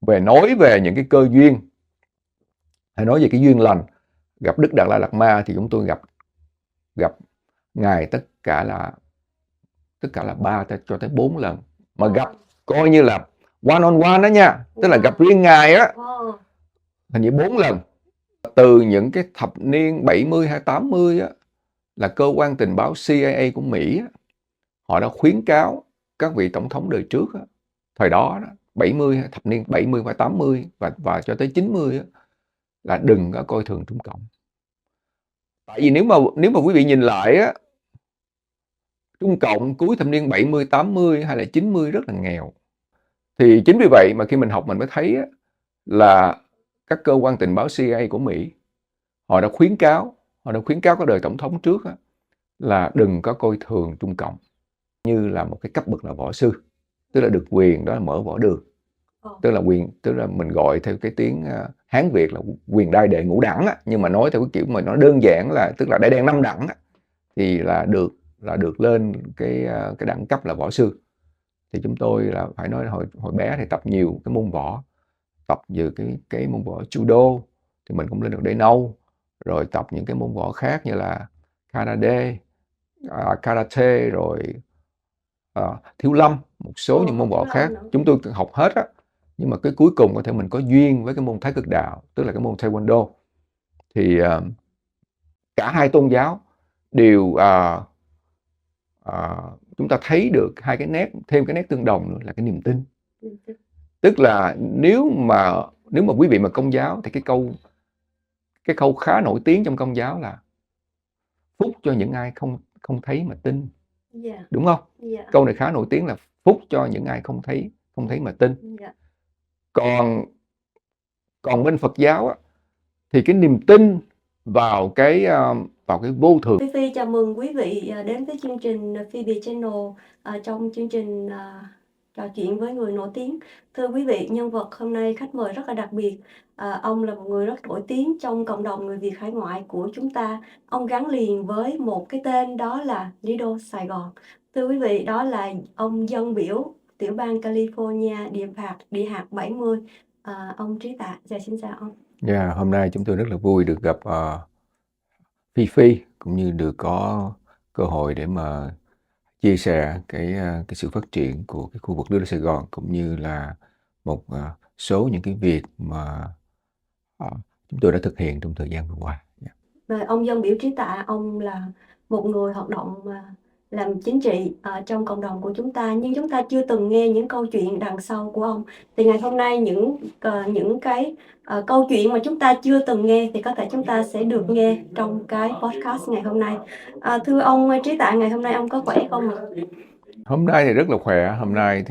nói về những cái cơ duyên, hay nói về cái duyên lành. Gặp Đức Đạt Lai Lạt Ma thì chúng tôi gặp ngài tất cả là 3 cho tới 4 lần, mà gặp coi như là one on one đó nha, tức là gặp riêng ngài á, hình như 4 lần. Từ những cái thập niên 70 hay 80 á, là cơ quan tình báo CIA của Mỹ á, họ đã khuyến cáo các vị tổng thống đời trước á, thời đó, 70 thập niên 70 và 80 và cho tới 90 á, là đừng có coi thường Trung Cộng. Tại vì nếu mà quý vị nhìn lại á, Trung Cộng cuối thập niên 70, 80 hay là 90 rất là nghèo. Thì chính vì vậy mà khi mình học mình mới thấy á, là các cơ quan tình báo CIA của Mỹ họ đã khuyến cáo các đời tổng thống trước á, là đừng có coi thường Trung Cộng như là một cái cấp bậc là võ sư, tức là được quyền đó là mở võ đường, tức là mình gọi theo cái tiếng Hán Việt là quyền đai đệ ngũ đẳng á, nhưng mà nói theo cái kiểu mà nó đơn giản là tức là đai đen 5 đẳng á, thì là được lên cái đẳng cấp là võ sư. Thì chúng tôi là phải nói hồi bé thì tập nhiều cái môn võ, tập nhiều cái môn võ judo thì mình cũng lên được đai nâu, rồi tập những cái môn võ khác như là karate, rồi thiếu lâm, một số những môn võ khác chúng tôi học hết á. Nhưng mà cái cuối cùng có thể mình có duyên với cái môn Thái Cực Đạo, tức là cái môn Taekwondo. Thì cả hai tôn giáo đều chúng ta thấy được thêm cái nét tương đồng nữa là cái niềm tin. Tức là nếu mà quý vị mà Công giáo thì cái câu khá nổi tiếng trong Công giáo là phúc cho những ai không thấy mà tin. Đúng không? Câu này khá nổi tiếng là phúc cho những ai không thấy mà tin. Còn bên Phật giáo á, thì cái niềm tin vào cái vô thường. Phi chào mừng quý vị đến với chương trình Phoebe Channel, trong chương trình trò chuyện với người nổi tiếng. Thưa quý vị, nhân vật hôm nay khách mời rất là đặc biệt. Ông là một người rất nổi tiếng trong cộng đồng người Việt hải ngoại của chúng ta. Ông gắn liền với một cái tên đó là Lido Sài Gòn. Thưa quý vị, đó là ông dân biểu tiểu bang California địa hạt 70, ông Trí Tạ. Xin chào ông. Hôm nay chúng tôi rất là vui được gặp Phi cũng như được có cơ hội để mà chia sẻ cái sự phát triển của cái khu vực Lido Sài Gòn, cũng như là một số những cái việc mà chúng tôi đã thực hiện trong thời gian vừa qua. Ông dân biểu Trí Tạ, ông là một người hoạt động làm chính trị trong cộng đồng của chúng ta, nhưng chúng ta chưa từng nghe những câu chuyện đằng sau của ông. Thì ngày hôm nay những cái câu chuyện mà chúng ta chưa từng nghe thì có thể chúng ta sẽ được nghe trong cái podcast ngày hôm nay. Thưa ông Trí Tạ, ngày hôm nay ông có khỏe không ạ? Hôm nay thì rất là khỏe. Hôm nay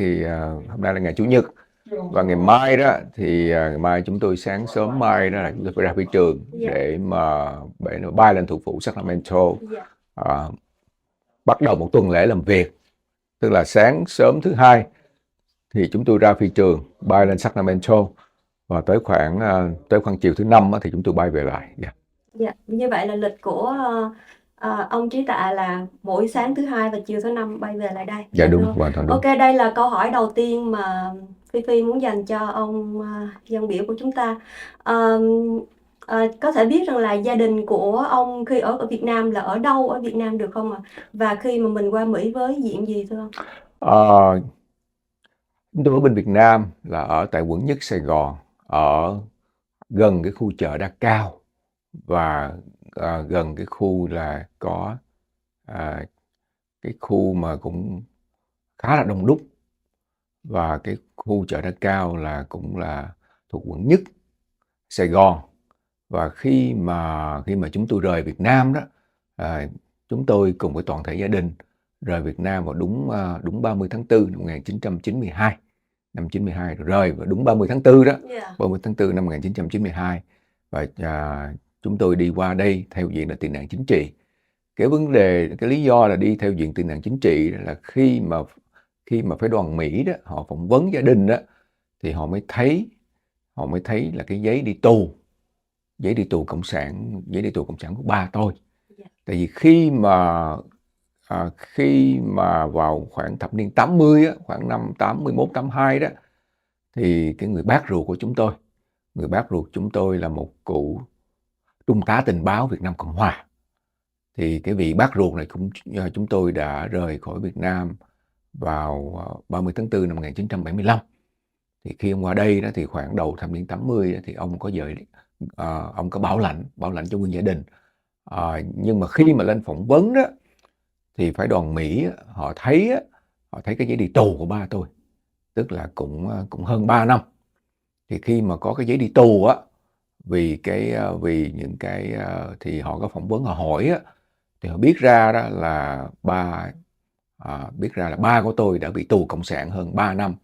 là ngày Chủ nhật, và ngày mai đó thì ngày mai chúng tôi sáng sớm mai đó là chúng tôi phải ra phi trường để mà bay lên thủ phủ Sacramento, bắt đầu một tuần lễ làm việc. Tức là sáng sớm thứ Hai thì chúng tôi ra phi trường bay lên Sacramento, và tới khoảng chiều thứ Năm thì chúng tôi bay về lại. Như vậy là lịch của ông Trí Tạ là mỗi sáng thứ Hai và chiều thứ Năm bay về lại đây. Dạ đúng, hoàn toàn đúng. Ok, đây là câu hỏi đầu tiên mà Phi muốn dành cho ông dân biểu của chúng ta. Có thể biết rằng là gia đình của ông khi ở Việt Nam là ở đâu ở Việt Nam được không ạ? Và khi mà mình qua Mỹ với diện gì thưa ông? Chúng tôi ở bên Việt Nam là ở tại quận Nhất Sài Gòn, ở gần cái khu chợ Đa Cao, và gần cái khu là có cái khu mà cũng khá là đông đúc, và cái khu chợ Đa Cao là cũng là thuộc quận Nhất Sài Gòn. Và khi mà chúng tôi rời Việt Nam đó, chúng tôi cùng với toàn thể gia đình rời Việt Nam vào đúng 30 tháng 4 năm 1992. Năm 92 rời vào đúng 30 tháng 4 đó. 30 tháng 4 năm 1992. Và chúng tôi đi qua đây theo diện là tị nạn chính trị. Cái lý do là đi theo diện tị nạn chính trị là khi mà phái đoàn Mỹ đó họ phỏng vấn gia đình đó, thì họ mới thấy là cái giấy đi tù cộng sản của ba tôi. Tại vì khi mà vào khoảng thập niên 80 á, khoảng năm 81 82 đó, thì cái người bác ruột của chúng tôi là một cựu trung tá tình báo Việt Nam Cộng Hòa. Thì cái vị bác ruột này chúng tôi đã rời khỏi Việt Nam vào 30 tháng 4 năm 1975. Thì khi ông qua đây đó thì khoảng đầu thập niên 80 đó, thì ông có ông có bảo lãnh cho nguyên gia đình. Nhưng mà khi mà lên phỏng vấn đó thì phái đoàn Mỹ họ thấy cái giấy đi tù của ba tôi, tức là cũng hơn 3 năm. Thì khi mà có cái giấy đi tù á, vì những cái thì họ có phỏng vấn, họ hỏi á, thì họ biết ra đó là ba của tôi đã bị tù cộng sản hơn 3 năm.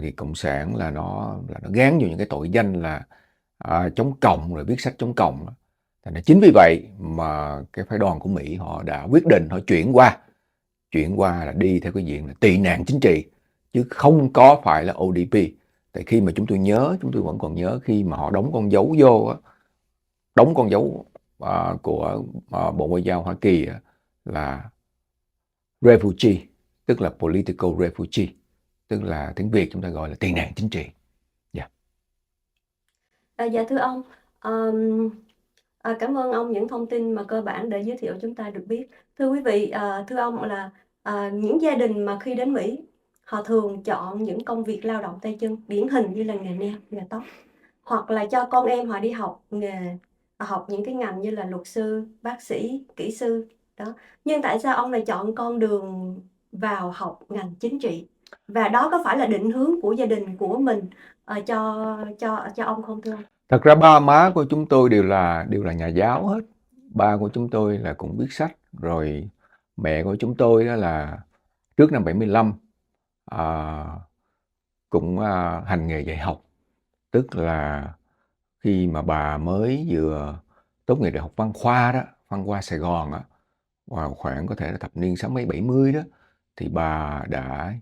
Thì cộng sản là nó gán vô những cái tội danh là chống cộng, rồi viết sách chống cộng. Thành ra chính vì vậy mà cái phái đoàn của Mỹ họ đã quyết định họ chuyển qua là đi theo cái diện là tị nạn chính trị, chứ không có phải là ODP. Tại khi mà chúng tôi vẫn còn nhớ khi mà họ đóng con dấu vô á, đóng con dấu của Bộ Ngoại giao Hoa Kỳ là refugee, tức là political refugee, tức là tiếng Việt chúng ta gọi là tị nạn chính trị. Dạ thưa ông, cảm ơn ông những thông tin mà cơ bản để giới thiệu chúng ta được biết. Thưa quý vị, thưa ông là những gia đình mà khi đến Mỹ, họ thường chọn những công việc lao động tay chân, điển hình như là nghề nail, nghề tóc, hoặc là cho con em họ đi học nghề, học những cái ngành như là luật sư, bác sĩ, kỹ sư đó. Nhưng tại sao ông lại chọn con đường vào học ngành chính trị? Và đó có phải là định hướng của gia đình của mình cho ông không thưa ông? Thật ra ba má của chúng tôi đều là nhà giáo hết. Ba của chúng tôi là cũng viết sách, rồi mẹ của chúng tôi đó là trước năm 75 à, cũng hành nghề dạy học. Tức là khi mà bà mới vừa tốt nghiệp đại học Văn Khoa Sài Gòn á, vào khoảng có thể là thập niên 60 70 đó, thì bà đã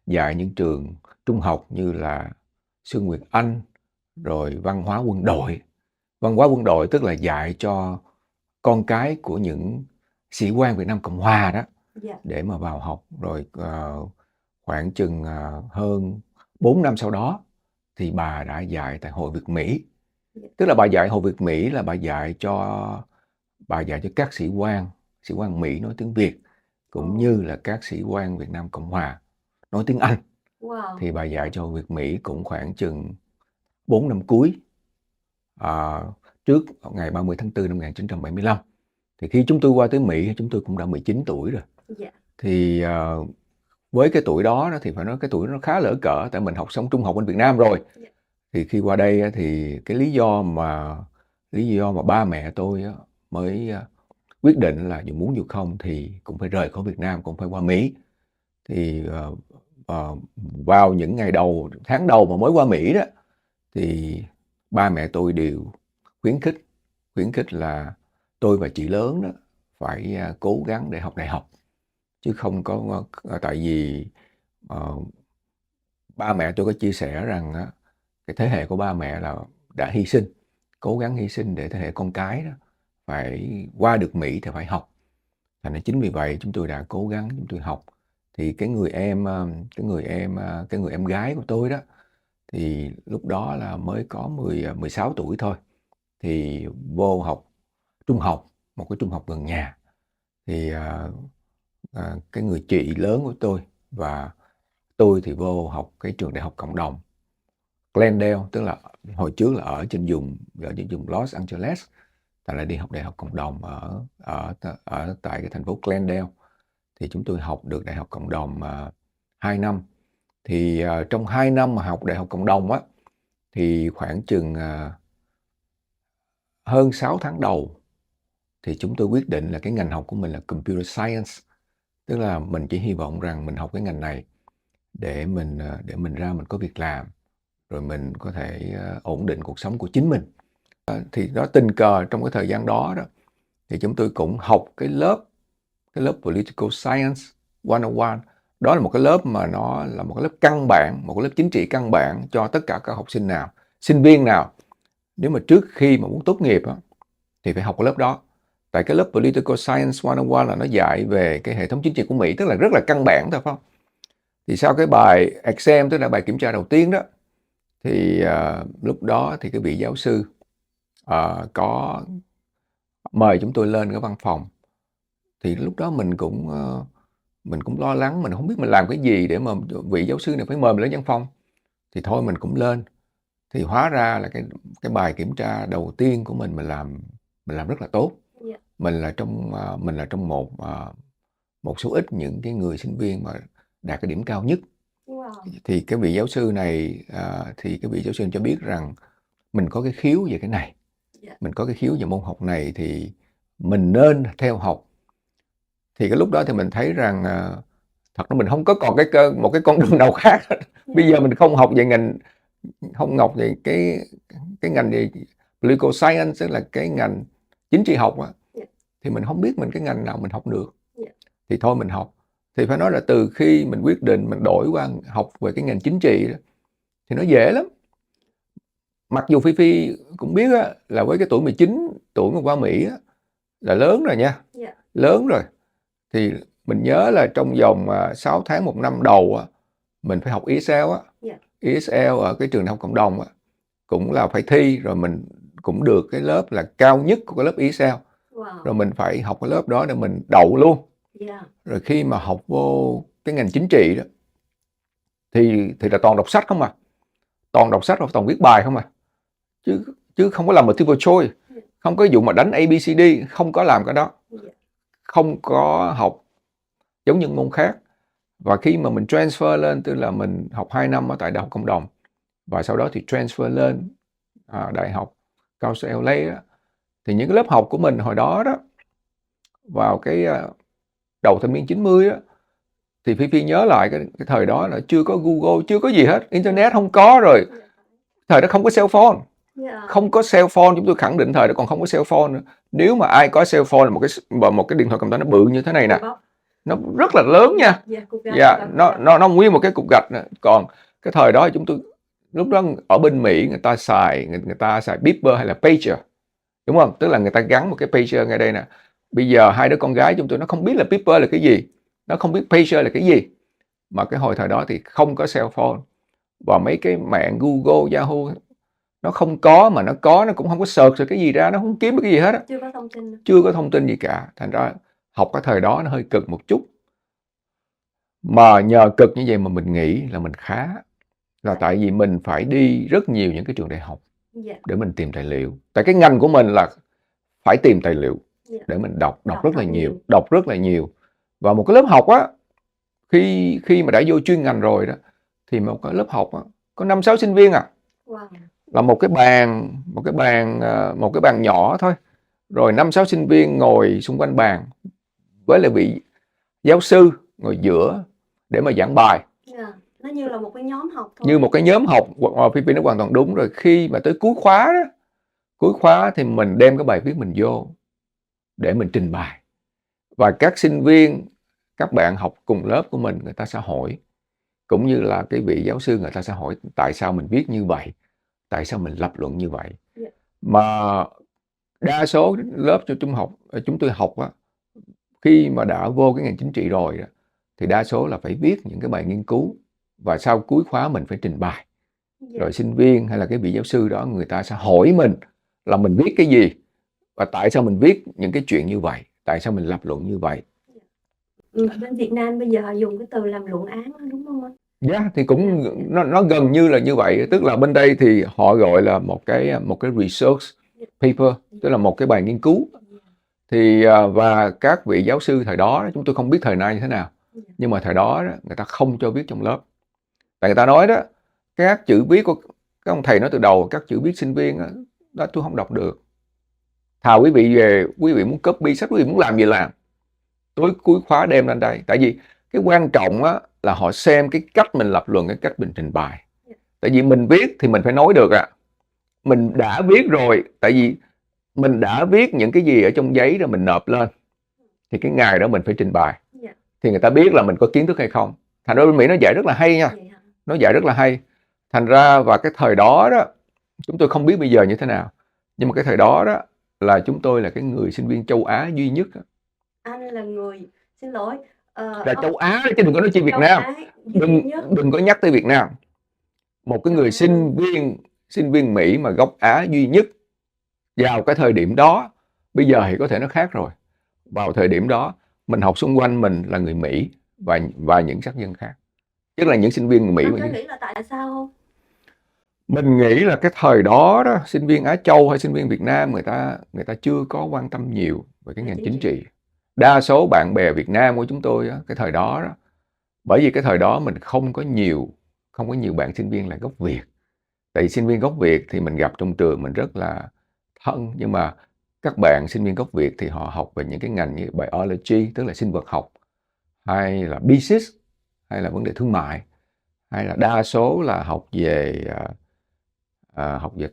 dạy những trường trung học như là Xuân Nguyệt Anh, rồi Văn hóa quân đội. Văn hóa quân đội tức là dạy cho con cái của những sĩ quan Việt Nam Cộng Hòa đó, để mà vào học. Rồi khoảng chừng hơn 4 năm sau đó thì bà đã dạy tại Hội Việt Mỹ. Tức là bà dạy Hội Việt Mỹ là bà dạy cho các sĩ quan Mỹ nói tiếng Việt, cũng như là các sĩ quan Việt Nam Cộng Hòa nói tiếng Anh. Thì bà dạy cho Hội Việt Mỹ cũng khoảng chừng 4 năm cuối, trước ngày 30 tháng 4 năm 1975. Thì khi chúng tôi qua tới Mỹ, chúng tôi cũng đã 19 tuổi rồi. Thì với cái tuổi đó thì phải nói cái tuổi nó khá lỡ cỡ, tại mình học xong trung học bên Việt Nam rồi. Thì khi qua đây thì cái lý do mà ba mẹ tôi mới quyết định là dù muốn dù không thì cũng phải rời khỏi Việt Nam, cũng phải qua Mỹ. Thì vào những tháng đầu mà mới qua Mỹ đó, thì ba mẹ tôi đều khuyến khích là tôi và chị lớn đó phải cố gắng để học đại học, chứ không có tại vì ba mẹ tôi có chia sẻ rằng cái thế hệ của ba mẹ là đã cố gắng hy sinh để thế hệ con cái đó phải qua được Mỹ thì phải học. Thành ra chính vì vậy chúng tôi đã cố gắng, chúng tôi học. Thì cái người em gái của tôi đó thì lúc đó là mới có 16 tuổi thôi, thì vô học trung học, một cái trung học gần nhà. Thì cái người chị lớn của tôi và tôi thì vô học cái trường đại học cộng đồng Glendale, tức là hồi trước là ở trên vùng Los Angeles, tại là đi học đại học cộng đồng ở tại cái thành phố Glendale. Thì chúng tôi học được đại học cộng đồng 2 năm. Thì trong 2 năm mà học đại học cộng đồng á, thì khoảng chừng hơn 6 tháng đầu thì chúng tôi quyết định là cái ngành học của mình là Computer Science. Tức là mình chỉ hy vọng rằng mình học cái ngành này để mình ra mình có việc làm, rồi mình có thể ổn định cuộc sống của chính mình. Thì đó, tình cờ trong cái thời gian đó thì chúng tôi cũng học cái lớp Political Science 101. Đó là một cái lớp mà nó là một cái lớp căn bản, một cái lớp chính trị căn bản cho tất cả các học sinh nào, sinh viên nào, nếu mà trước khi mà muốn tốt nghiệp thì phải học cái lớp đó. Tại cái lớp Political Science 101 là nó dạy về cái hệ thống chính trị của Mỹ, tức là rất là căn bản thôi, phải không? Thì sau cái bài exam, tức là bài kiểm tra đầu tiên đó, Thì lúc đó thì cái vị giáo sư có mời chúng tôi lên cái văn phòng. Thì lúc đó mình cũng lo lắng, mình không biết mình làm cái gì để mà vị giáo sư này phải mời mình lên văn phòng. Thì thôi mình cũng lên. Thì hóa ra là cái bài kiểm tra đầu tiên của mình làm rất là tốt. Dạ. Mình là trong một số ít những cái người sinh viên mà đạt cái điểm cao nhất. Wow. Thì cái vị giáo sư này cho biết rằng mình có cái khiếu về cái này. Dạ. Mình có cái khiếu về môn học này thì mình nên theo học. Thì cái lúc đó thì mình thấy rằng thật ra mình không có còn một cái con đường nào khác. Bây giờ mình không học về cái ngành về political science, tức là cái ngành chính trị học á, thì mình không biết cái ngành nào mình học được. Thì thôi mình học. Thì phải nói là từ khi mình quyết định mình đổi qua học về cái ngành chính trị đó, thì nó dễ lắm. Mặc dù Phi cũng biết á, là với cái tuổi 19 tuổi mà qua Mỹ á, là lớn rồi nha. Lớn rồi. Thì mình nhớ là trong vòng 6 tháng 1 năm đầu á, mình phải học ESL á. ESL ở cái trường đại học cộng đồng á, cũng là phải thi, rồi mình cũng được cái lớp là cao nhất của cái lớp ESL. Rồi mình phải học cái lớp đó để mình đậu luôn. Rồi khi mà học vô cái ngành chính trị đó thì là toàn đọc sách không à. Toàn đọc sách và toàn viết bài không à. Chứ không có làm multiple choice, không có dụng mà đánh ABCD, không có làm cái đó. Không có học giống như môn khác. Và khi mà mình transfer lên, tức là mình học 2 năm ở tại Đại học Cộng đồng và sau đó thì transfer lên Đại học cao su LA đó, thì những cái lớp học của mình hồi đó đó, vào cái đầu thập niên 90 á, thì Phi nhớ lại cái thời đó là chưa có Google, chưa có gì hết, internet không có rồi. Thời đó không có cell phone. Không có cell phone, chúng tôi khẳng định thời đó còn không có cell phone nữa. Nếu mà ai có cell phone là một cái điện thoại cầm tay nó bự như thế này nè. Nó rất là lớn nha. Nó nguyên một cái cục gạch nữa. Còn cái thời đó chúng tôi, lúc đó ở bên Mỹ người ta xài beeper hay là pager. Đúng không? Tức là người ta gắn một cái pager ngay đây nè. Bây giờ hai đứa con gái chúng tôi nó không biết là beeper là cái gì, nó không biết pager là cái gì. Mà cái hồi thời đó thì không có cell phone. Và mấy cái mạng Google, Yahoo nó không có, mà nó có nó cũng không có search được cái gì ra, nó không kiếm được cái gì hết á. Chưa có thông tin gì cả. Thành ra học cái thời đó nó hơi cực một chút. Mà nhờ cực như vậy mà mình nghĩ là mình khá. Là tại vì mình phải đi rất nhiều những cái trường đại học để mình tìm tài liệu. Tại cái ngành của mình là phải tìm tài liệu để mình đọc rất là nhiều. Và một cái lớp học á, khi mà đã vô chuyên ngành rồi đó, thì một cái lớp học á, có 5-6 sinh viên à. Là một cái bàn nhỏ thôi. Rồi 5-6 sinh viên ngồi xung quanh bàn với lại vị giáo sư ngồi giữa để mà giảng bài. Nó như là một cái nhóm học thôi. Như một cái nhóm học, Phi nó hoàn toàn đúng rồi. Khi mà tới cuối khóa thì mình đem cái bài viết mình vô để mình trình bày. Và các sinh viên, các bạn học cùng lớp của mình, người ta sẽ hỏi. Cũng như là cái vị giáo sư người ta sẽ hỏi tại sao mình viết như vậy, tại sao mình lập luận như vậy. Mà đa số lớp chúng tôi học á, khi mà đã vô cái ngành chính trị rồi đó, thì đa số là phải viết những cái bài nghiên cứu và sau cuối khóa mình phải trình bày. Rồi sinh viên hay là cái vị giáo sư đó người ta sẽ hỏi mình là mình viết cái gì và tại sao mình viết những cái chuyện như vậy, tại sao mình lập luận như vậy. Bên Việt Nam bây giờ họ dùng cái từ làm luận án đúng không anh? Thì cũng nó gần như là như vậy. Tức là bên đây thì họ gọi là một cái research paper, tức là một cái bài nghiên cứu. Thì và các vị giáo sư thời đó, chúng tôi không biết thời nay như thế nào, nhưng mà thời đó người ta không cho viết trong lớp. Tại người ta nói đó, các chữ viết của các ông thầy nói từ đầu, các chữ viết sinh viên đó tôi không đọc được. Thà quý vị về, quý vị muốn copy sách, quý vị muốn làm gì làm. Tối cuối khóa đem lên đây. Tại vì cái quan trọng á, là họ xem cái cách mình lập luận, cái cách mình trình bày. Tại vì mình viết thì mình phải nói được ạ. Mình đã viết rồi, tại vì mình đã viết những cái gì ở trong giấy rồi mình nộp lên. Thì cái ngày đó mình phải trình bày. Thì người ta biết là mình có kiến thức hay không. Thành ra bên Mỹ nó dạy rất là hay nha. Nó dạy rất là hay. Thành ra và cái thời đó đó, chúng tôi không biết bây giờ như thế nào. Nhưng mà cái thời đó đó là chúng tôi là cái người sinh viên châu Á duy nhất. Anh là người, xin lỗi. Là châu Á chứ đừng có nói chi Việt Nam. Đừng có nhắc tới Việt Nam. một cái người sinh viên Mỹ mà gốc Á duy nhất vào cái thời điểm đó. Bây giờ thì có thể nó khác rồi. Vào thời điểm đó mình học xung quanh mình là người Mỹ và những sắc dân khác, tức là những sinh viên người Mỹ. Anh có nghĩ là tại sao không? Mình nghĩ là cái thời đó đó, sinh viên Á Châu hay sinh viên Việt Nam người ta chưa có quan tâm nhiều về cái ngành chính trị. Đa số bạn bè Việt Nam của chúng tôi á, cái thời đó đó, bởi vì cái thời đó mình không có nhiều bạn sinh viên là gốc Việt. Tại vì sinh viên gốc Việt thì mình gặp trong trường mình rất là thân, nhưng mà các bạn sinh viên gốc Việt thì họ học về những cái ngành như biology, tức là sinh vật học, hay là business, hay là vấn đề thương mại, hay là đa số là học về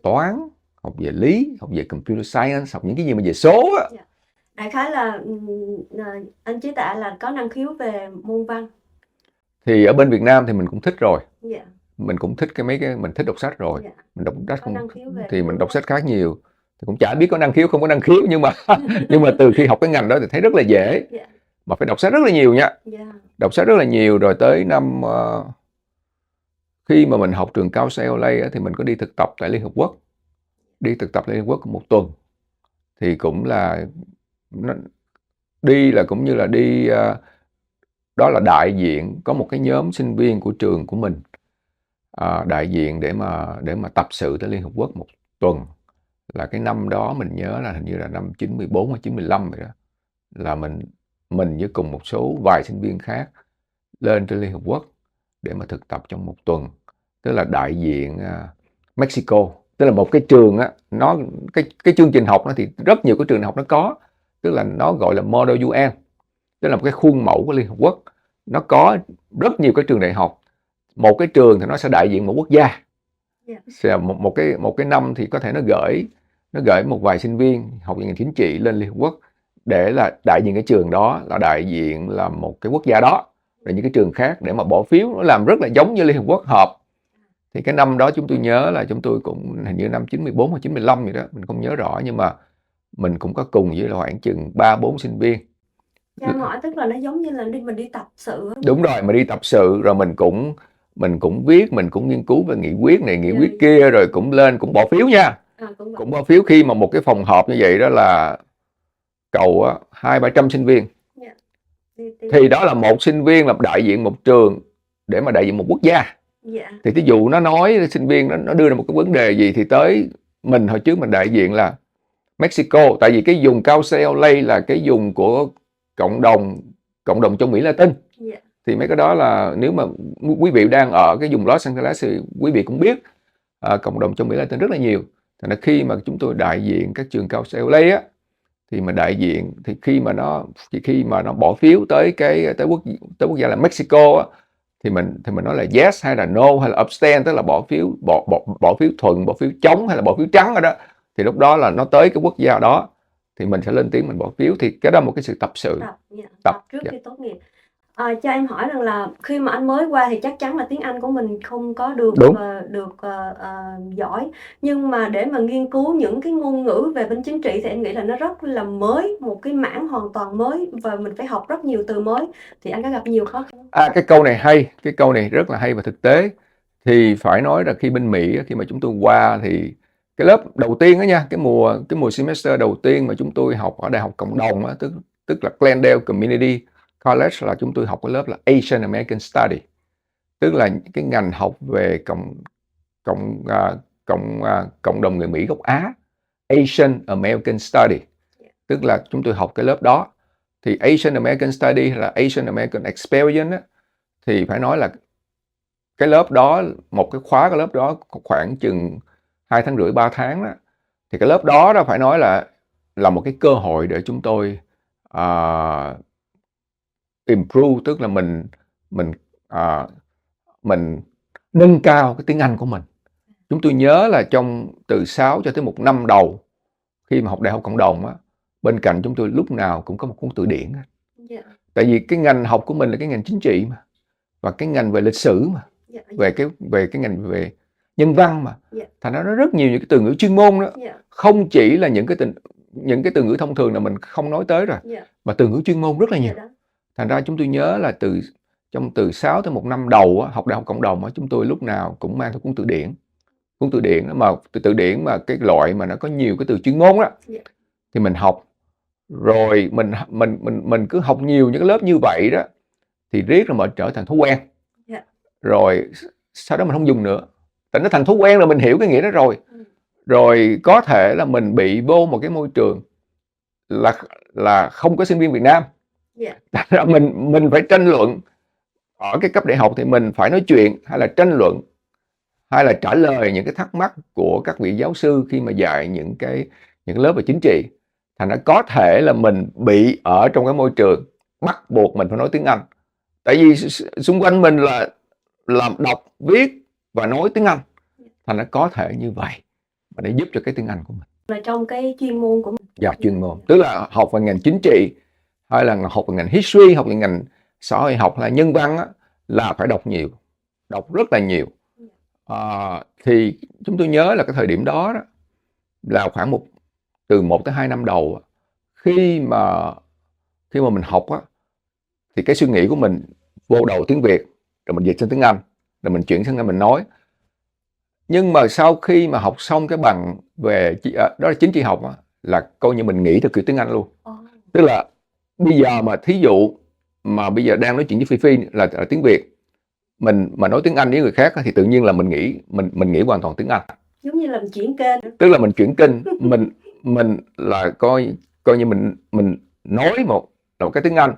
toán, học về lý, học về computer science, học những cái gì mà về số á. Dạ. Đại khái là anh Chí Tạ là có năng khiếu về môn văn. Thì ở bên Việt Nam thì mình cũng thích rồi. Dạ. Mình cũng thích mình thích đọc sách rồi. Dạ. Mình đọc sách Có năng khiếu về thì mình đọc đó. sách khá nhiều. Thì cũng chả biết có năng khiếu không có năng khiếu, nhưng mà từ khi học cái ngành đó thì thấy rất là dễ. Dạ. Mà phải đọc sách rất là nhiều nha. Dạ. Đọc sách rất là nhiều rồi tới năm khi mà mình học trường cao CLA thì mình có đi thực tập tại Liên Hợp Quốc. Đi thực tập tại Liên Hợp Quốc một tuần. Thì cũng là đi là cũng như là đi đó là đại diện, có một cái nhóm sinh viên của trường của mình đại diện để mà tập sự tại Liên Hợp Quốc một tuần. Là cái năm đó mình nhớ là hình như là năm 94 hay 95 vậy đó, là mình với cùng một số vài sinh viên khác lên trên Liên Hợp Quốc để mà thực tập trong một tuần. Tức là đại diện Mexico, tức là một cái trường á, nó cái chương trình học nó thì rất nhiều cái trường học nó có, tức là nó gọi là Model UN, tức là một cái khuôn mẫu của Liên Hợp Quốc. Nó có rất nhiều cái trường đại học. Một cái trường thì nó sẽ đại diện một quốc gia. Yeah. Một cái năm thì có thể nó gửi một vài sinh viên học về ngành chính trị lên Liên Hợp Quốc để là đại diện cái trường đó, là đại diện là một cái quốc gia đó. Rồi những cái trường khác để mà bỏ phiếu, nó làm rất là giống như Liên Hợp Quốc họp. Thì cái năm đó chúng tôi nhớ là chúng tôi cũng hình như năm 94 hoặc 95 gì đó, mình không nhớ rõ, nhưng mà mình cũng có cùng với khoảng chừng 3-4 sinh viên. Cho em hỏi, tức là nó giống như là mình đi tập sự. Đúng rồi, mà đi tập sự rồi mình cũng viết, mình cũng nghiên cứu về nghị quyết này, nghị quyết kia, rồi cũng lên cũng bỏ phiếu nha. Cũng bỏ phiếu khi mà một cái phòng họp như vậy đó là cầu 200-300 sinh viên. Thì đó là một sinh viên là đại diện một trường để mà đại diện một quốc gia. Thì thí dụ nó nói sinh viên nó đưa ra một cái vấn đề gì thì tới mình, hồi trước mình đại diện là Mexico, tại vì cái vùng cao CLA là cái vùng của cộng đồng châu Mỹ Latin. Thì mấy cái đó là nếu mà quý vị đang ở cái vùng Los Angeles thì quý vị cũng biết cộng đồng châu Mỹ Latin rất là nhiều. Thành ra khi mà chúng tôi đại diện các trường cao CLA á, thì mà đại diện thì khi mà nó bỏ phiếu tới quốc gia là Mexico á, thì mình nói là yes hay là no hay là abstain, tức là bỏ phiếu thuận, bỏ phiếu chống hay là bỏ phiếu trắng rồi đó. Thì lúc đó là nó tới cái quốc gia đó thì mình sẽ lên tiếng mình bỏ phiếu. Thì cái đó là một cái sự tập sự. Tập trước khi tốt nghiệp. Cho em hỏi rằng là khi mà anh mới qua thì chắc chắn là tiếng Anh của mình không có được giỏi, nhưng mà để mà nghiên cứu những cái ngôn ngữ về bên chính trị thì em nghĩ là nó rất là mới, một cái mảng hoàn toàn mới và mình phải học rất nhiều từ mới. Thì anh có gặp nhiều khó khăn? Cái câu này hay, cái câu này rất là hay và thực tế. Thì phải nói là khi bên Mỹ, khi mà chúng tôi qua thì cái lớp đầu tiên đó nha, cái mùa semester đầu tiên mà chúng tôi học ở Đại học Cộng đồng á, tức là Glendale Community College, là chúng tôi học cái lớp là Asian American Study, tức là cái ngành học về cộng đồng người Mỹ gốc Á, Asian American Study, tức là chúng tôi học cái lớp đó. Thì Asian American Study hay là Asian American Experience á, thì phải nói là cái lớp đó, cái lớp đó khoảng chừng 2 tháng rưỡi 3 tháng đó, thì cái lớp đó phải nói là một cái cơ hội để chúng tôi improve, tức là mình nâng cao cái tiếng Anh của mình. Chúng tôi nhớ là từ 6 cho tới 1 năm đầu khi mà học Đại học Cộng đồng á, bên cạnh chúng tôi lúc nào cũng có một cuốn từ điển. Tại vì cái ngành học của mình là cái ngành chính trị mà, và cái ngành về lịch sử mà, về cái ngành về nhân văn mà, thành ra nó rất nhiều những cái từ ngữ chuyên môn đó, không chỉ là những cái từ ngữ thông thường là mình không nói tới rồi, mà từ ngữ chuyên môn rất là nhiều. Thành ra chúng tôi nhớ là trong từ 6 tới 1 năm đầu á, học đại học cộng đồng á, chúng tôi lúc nào cũng mang theo cuốn từ điển đó, mà từ điển mà cái loại mà nó có nhiều cái từ chuyên môn đó, thì mình học. Rồi mình cứ học nhiều những cái lớp như vậy đó, thì riết rồi mình trở thành thói quen. Rồi sau đó mình không dùng nữa, tại nó thành thói quen rồi, mình hiểu cái nghĩa đó rồi. Rồi có thể là mình bị vô một cái môi trường là không có sinh viên Việt Nam. Thành ra mình phải tranh luận. Ở cái cấp đại học thì mình phải nói chuyện, hay là tranh luận, hay là trả lời những cái thắc mắc của các vị giáo sư khi mà dạy những lớp về chính trị. Thành ra có thể là mình bị ở trong cái môi trường bắt buộc mình phải nói tiếng Anh. Tại vì xung quanh mình là làm đọc, viết và nói tiếng Anh. Thành ra có thể như vậy và để giúp cho cái tiếng Anh của mình. Là trong cái chuyên môn của mình. Dạ, chuyên môn. Tức là học về ngành chính trị, hay là học về ngành history, học về ngành xã hội học hay là nhân văn á, là phải đọc nhiều, đọc rất là nhiều. Thì chúng tôi nhớ là cái thời điểm đó là khoảng từ 1 tới 2 năm đầu, khi mà mình học á, thì cái suy nghĩ của mình vô đầu tiếng Việt, rồi mình dịch sang tiếng Anh, rồi mình chuyển sang Anh mình nói. Nhưng mà sau khi mà học xong cái bằng về đó là chính trị học á, là coi như mình nghĩ theo kiểu tiếng Anh luôn. Tức là bây giờ mà thí dụ mà bây giờ đang nói chuyện với Phi là tiếng Việt, mình mà nói tiếng Anh với người khác thì tự nhiên là mình nghĩ hoàn toàn tiếng Anh. Giống như là mình chuyển kênh. Tức là mình chuyển kênh, mình là coi như mình nói một cái tiếng Anh,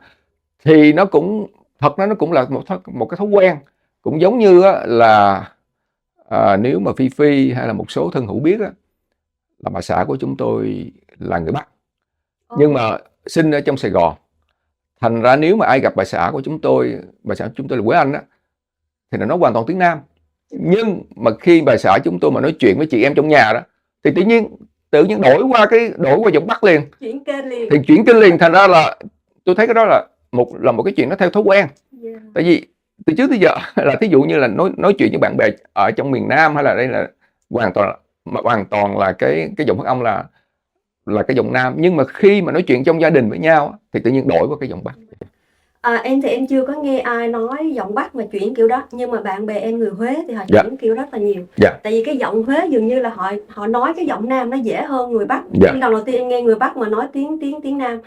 thì nó cũng nó cũng là một cái thói quen. Cũng giống như là nếu mà Phi hay là một số thân hữu biết là bà xã của chúng tôi là người Bắc, nhưng mà sinh ở trong Sài Gòn. Thành ra nếu mà ai gặp bà xã của chúng tôi là quê Anh thì nó nói hoàn toàn tiếng Nam. Nhưng mà khi bà xã chúng tôi mà nói chuyện với chị em trong nhà đó, thì tự nhiên đổi qua giọng Bắc liền, chuyển kênh liền. Thành ra là tôi thấy cái đó là một cái chuyện nó theo thói quen. Tại vì từ trước tới giờ là thí dụ như là nói chuyện với bạn bè ở trong miền Nam, hay là đây là hoàn toàn là cái giọng phát âm là cái giọng Nam. Nhưng mà khi mà nói chuyện trong gia đình với nhau thì tự nhiên đổi qua cái giọng Bắc. Em thì em chưa có nghe ai nói giọng Bắc mà chuyển kiểu đó, nhưng mà bạn bè em người Huế thì họ chuyển kiểu rất là nhiều. Tại vì cái giọng Huế dường như là họ nói cái giọng Nam nó dễ hơn người Bắc. Lần đầu tiên em nghe người Bắc mà nói tiếng Nam,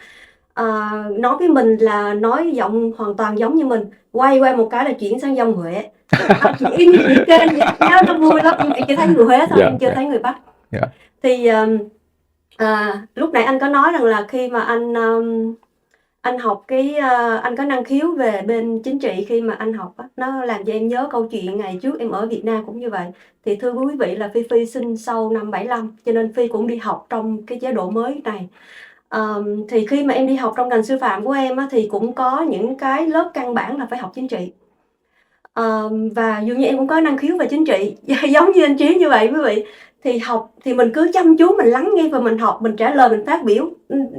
nói với mình là nói giọng hoàn toàn giống như mình, quay qua một cái là chuyển sang giọng Huế. Chỉ y như chị kênh vậy, nó vui lắm. Em chỉ thấy người Huế thôi, em chưa thấy người Bắc. Thì lúc nãy anh có nói rằng là khi mà anh học anh có năng khiếu về bên chính trị khi mà anh học á, nó làm cho em nhớ câu chuyện ngày trước em ở Việt Nam cũng như vậy. Thì thưa quý vị là Phi sinh sau năm 75, cho nên Phi cũng đi học trong cái chế độ mới này. Thì khi mà em đi học trong ngành sư phạm của em á, thì cũng có những cái lớp căn bản là phải học chính trị. Và dường như em cũng có năng khiếu về chính trị giống như anh Trí như vậy quý vị. Thì học thì mình cứ chăm chú, mình lắng nghe và mình học, mình trả lời, mình phát biểu.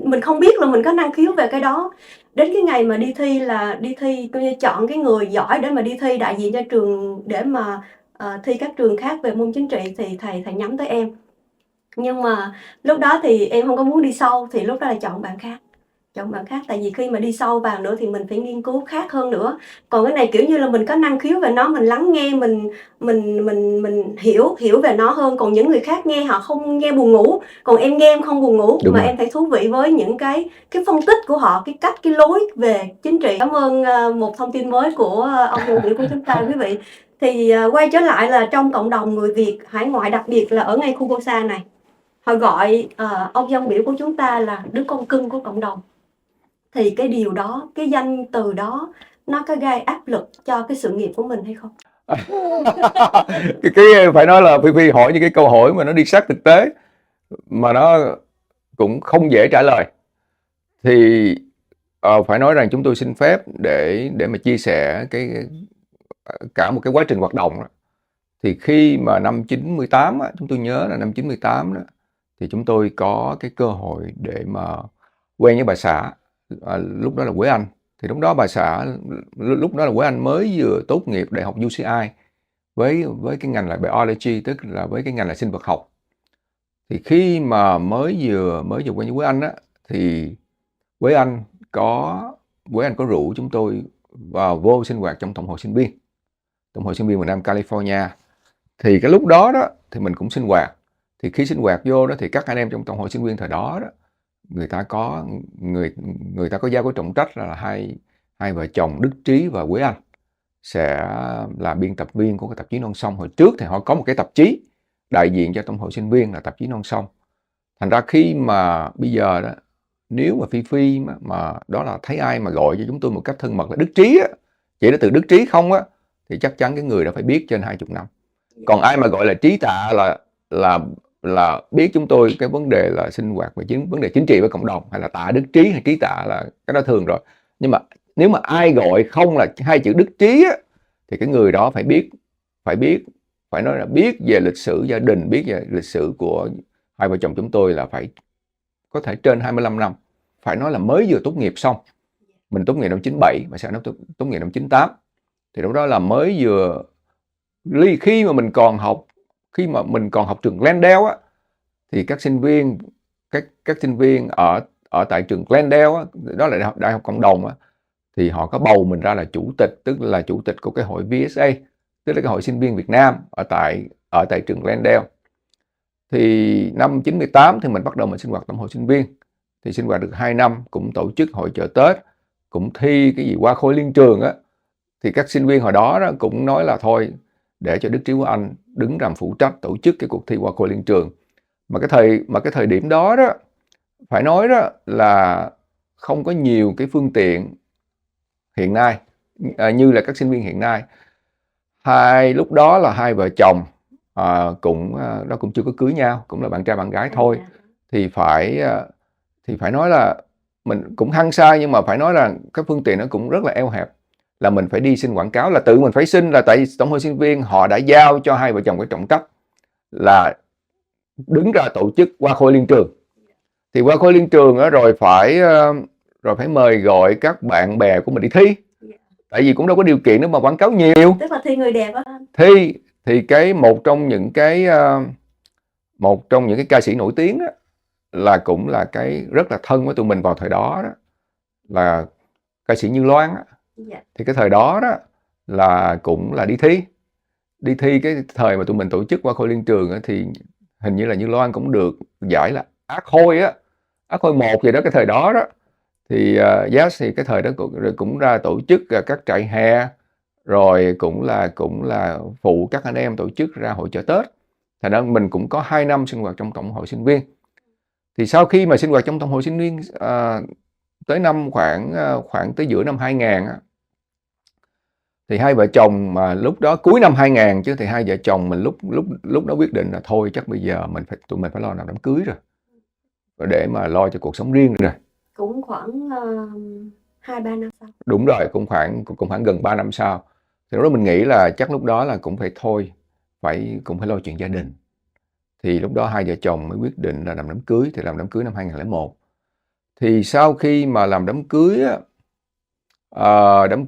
Mình không biết là mình có năng khiếu về cái đó. Đến cái ngày mà đi thi coi như chọn cái người giỏi để mà đi thi đại diện cho trường, để mà thi các trường khác về môn chính trị, thì thầy nhắm tới em. Nhưng mà lúc đó thì em không có muốn đi sâu, thì lúc đó là chọn bạn khác. Tại vì khi mà đi sâu vào nữa thì mình phải nghiên cứu khác hơn nữa. Còn cái này kiểu như là mình có năng khiếu về nó, mình lắng nghe, mình hiểu về nó hơn. Còn những người khác nghe họ không nghe buồn ngủ, còn em nghe em không buồn ngủ. Đúng mà rồi. Em thấy thú vị với những cái phân tích của họ, cái cách, cái lối về chính trị. Cảm ơn một thông tin mới của ông Nhân Biểu của chúng ta quý vị. Thì quay trở lại là trong cộng đồng người Việt hải ngoại, đặc biệt là ở ngay khu Cô Sa này, họ gọi ông Dân Biểu của chúng ta là đứa con cưng của cộng đồng. Thì cái điều đó, cái danh từ đó, nó có gây áp lực cho cái sự nghiệp của mình hay không? cái phải nói là Phi hỏi những cái câu hỏi mà nó đi sát thực tế, mà nó cũng không dễ trả lời. Thì phải nói rằng chúng tôi xin phép để mà chia sẻ cả một cái quá trình hoạt động đó. Thì khi mà năm 98 chúng tôi nhớ là năm 98 đó, thì chúng tôi có cái cơ hội để mà quen với bà xã, lúc đó là Quế Anh. Thì lúc đó bà xã, lúc đó là Quế Anh mới vừa tốt nghiệp đại học UCI với cái ngành là biology, tức là với cái ngành là sinh vật học. Thì khi mà mới vừa quen với Quế Anh thì Quế Anh có rủ chúng tôi vào vô sinh hoạt trong Tổng hội sinh viên miền Nam California. Thì cái lúc đó đó thì mình cũng sinh hoạt. Thì khi sinh hoạt vô đó thì các anh em trong Tổng hội sinh viên thời đó đó, người ta có giao cái trọng trách là hai vợ chồng Đức Trí và Quế Anh sẽ là biên tập viên của cái tạp chí Non Sông. Hồi trước thì họ có một cái tạp chí đại diện cho Tổng hội sinh viên là tạp chí Non Sông. Thành ra khi mà bây giờ đó, nếu mà Phi mà đó là thấy ai mà gọi cho chúng tôi một cách thân mật là Đức Trí á, chỉ là từ Đức Trí không á, thì chắc chắn cái người đó phải biết trên 20 năm. Còn ai mà gọi là Trí Tạ là biết chúng tôi cái vấn đề là sinh hoạt về vấn đề chính trị với cộng đồng, hay là Tạ Đức Trí hay Trí Tạ là cái đó thường rồi. Nhưng mà nếu mà ai gọi không là hai chữ Đức Trí á, thì cái người đó phải nói là biết về lịch sử gia đình, biết về lịch sử của hai vợ chồng chúng tôi là phải có thể trên 25 năm. Phải nói là mới vừa tốt nghiệp xong. Mình tốt nghiệp năm 97 và sau đó tốt nghiệp năm 98. Thì lúc đó là mới vừa khi mà mình còn học trường Glendale á, thì các sinh viên ở tại trường Glendale á, đó là đại học cộng đồng á, thì họ có bầu mình ra là chủ tịch, tức là chủ tịch của cái hội VSA, tức là cái hội sinh viên Việt Nam ở tại trường Glendale. Thì năm 98 thì mình bắt đầu mình sinh hoạt Tổng hội sinh viên. Thì sinh hoạt được 2 năm, cũng tổ chức hội chợ Tết, cũng thi cái gì qua khối liên trường á. Thì các sinh viên hồi đó cũng nói là thôi để cho Đức Trí Quế Anh đứng làm phụ trách tổ chức cái cuộc thi qua khối liên trường. Mà cái thời điểm đó đó phải nói đó là không có nhiều cái phương tiện hiện nay như là các sinh viên hiện nay. Lúc đó là hai vợ chồng nó cũng chưa có cưới nhau, cũng là bạn trai bạn gái thôi. Thì phải nói là mình cũng hăng say, nhưng mà phải nói là cái phương tiện nó cũng rất là eo hẹp. Là mình phải đi xin quảng cáo, là tự mình phải xin, là tại Tổng hội sinh viên họ đã giao cho hai vợ chồng cái trọng trách là đứng ra tổ chức qua khối liên trường. Thì qua khối liên trường đó, rồi phải mời gọi các bạn bè của mình đi thi. Tại vì cũng đâu có điều kiện để mà quảng cáo nhiều. Tức là thi người đẹp á. Thì một trong những cái ca sĩ nổi tiếng đó, là cũng là cái rất là thân với tụi mình vào thời đó đó, là ca sĩ Như Loan á. Thì cái thời đó đó là cũng là đi thi cái thời mà tụi mình tổ chức qua khối liên trường á, thì hình như là Như Loan cũng được giải là Á Khôi 1 gì đó cái thời đó đó. Thì thì cái thời đó cũng ra tổ chức các trại hè, rồi cũng là phụ các anh em tổ chức ra hội chợ Tết. Thành ra mình cũng có 2 năm sinh hoạt trong Tổng hội sinh viên. Thì sau khi mà sinh hoạt trong Tổng hội sinh viên tới năm khoảng tới giữa năm 2000 á, thì hai vợ chồng mà lúc đó cuối năm 2000 chứ, thì hai vợ chồng mình lúc đó quyết định là thôi chắc bây giờ tụi mình phải lo làm đám cưới rồi, để mà lo cho cuộc sống riêng rồi. Cũng khoảng 2-3 năm sau. Đúng rồi, cũng khoảng gần 3 năm sau. Thì lúc đó mình nghĩ là chắc lúc đó là cũng phải thôi, cũng phải lo chuyện gia đình. Thì lúc đó hai vợ chồng mới quyết định là làm đám cưới. Thì làm đám cưới năm 2001. Thì sau khi mà làm đám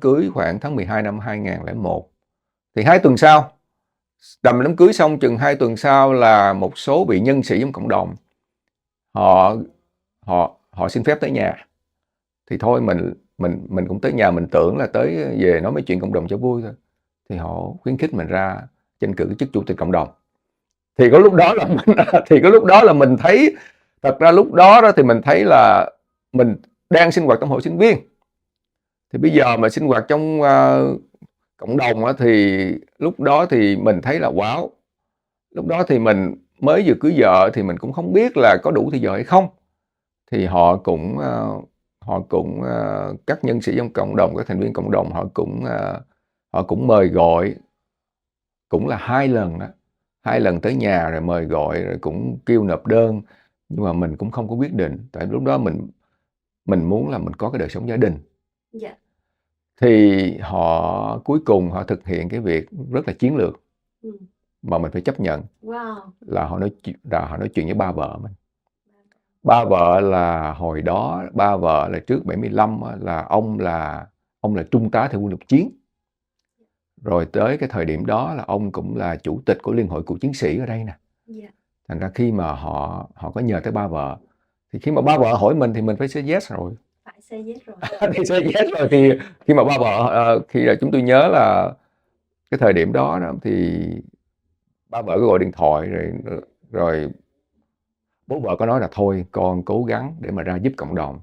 cưới khoảng tháng 12 năm 2001, thì 2 tuần sau, làm đám cưới xong chừng 2 tuần sau là một số vị nhân sĩ trong cộng đồng họ xin phép tới nhà. Thì thôi mình cũng tới nhà, mình tưởng là tới về nói mấy chuyện cộng đồng cho vui thôi. Thì họ khuyến khích mình ra tranh cử cái chức chủ tịch cộng đồng. Thì có lúc đó là mình thấy, thật ra lúc đó thì mình thấy là mình đang sinh hoạt trong hội sinh viên. Thì bây giờ mà sinh hoạt trong cộng đồng thì lúc đó thì mình thấy là wow. Lúc đó thì mình mới vừa cưới vợ, thì mình cũng không biết là có đủ thì giờ hay không. Thì họ cũng các nhân sĩ trong cộng đồng, các thành viên cộng đồng, họ cũng mời gọi, cũng là 2 lần đó, 2 lần tới nhà rồi mời gọi, rồi cũng kêu nộp đơn. Nhưng mà mình cũng không có quyết định, tại lúc đó mình muốn là mình có cái đời sống gia đình. Thì cuối cùng họ thực hiện cái việc rất là chiến lược mà mình phải chấp nhận. Là họ nói chuyện với ba vợ mình. Ba vợ là hồi đó, là trước 75 là ông là trung tá theo quân lục chiến. Rồi tới cái thời điểm đó là ông cũng là chủ tịch của Liên hội cựu chiến sĩ ở đây nè. Thành ra khi mà họ có nhờ tới ba vợ, thì khi mà ba vợ hỏi mình thì mình phải say yes rồi. Phải say yes rồi. Thì say yes rồi thì khi mà ba vợ khi là chúng tôi nhớ là cái thời điểm đó, thì ba vợ có gọi điện thoại rồi bố vợ có nói là thôi con cố gắng để mà ra giúp cộng đồng.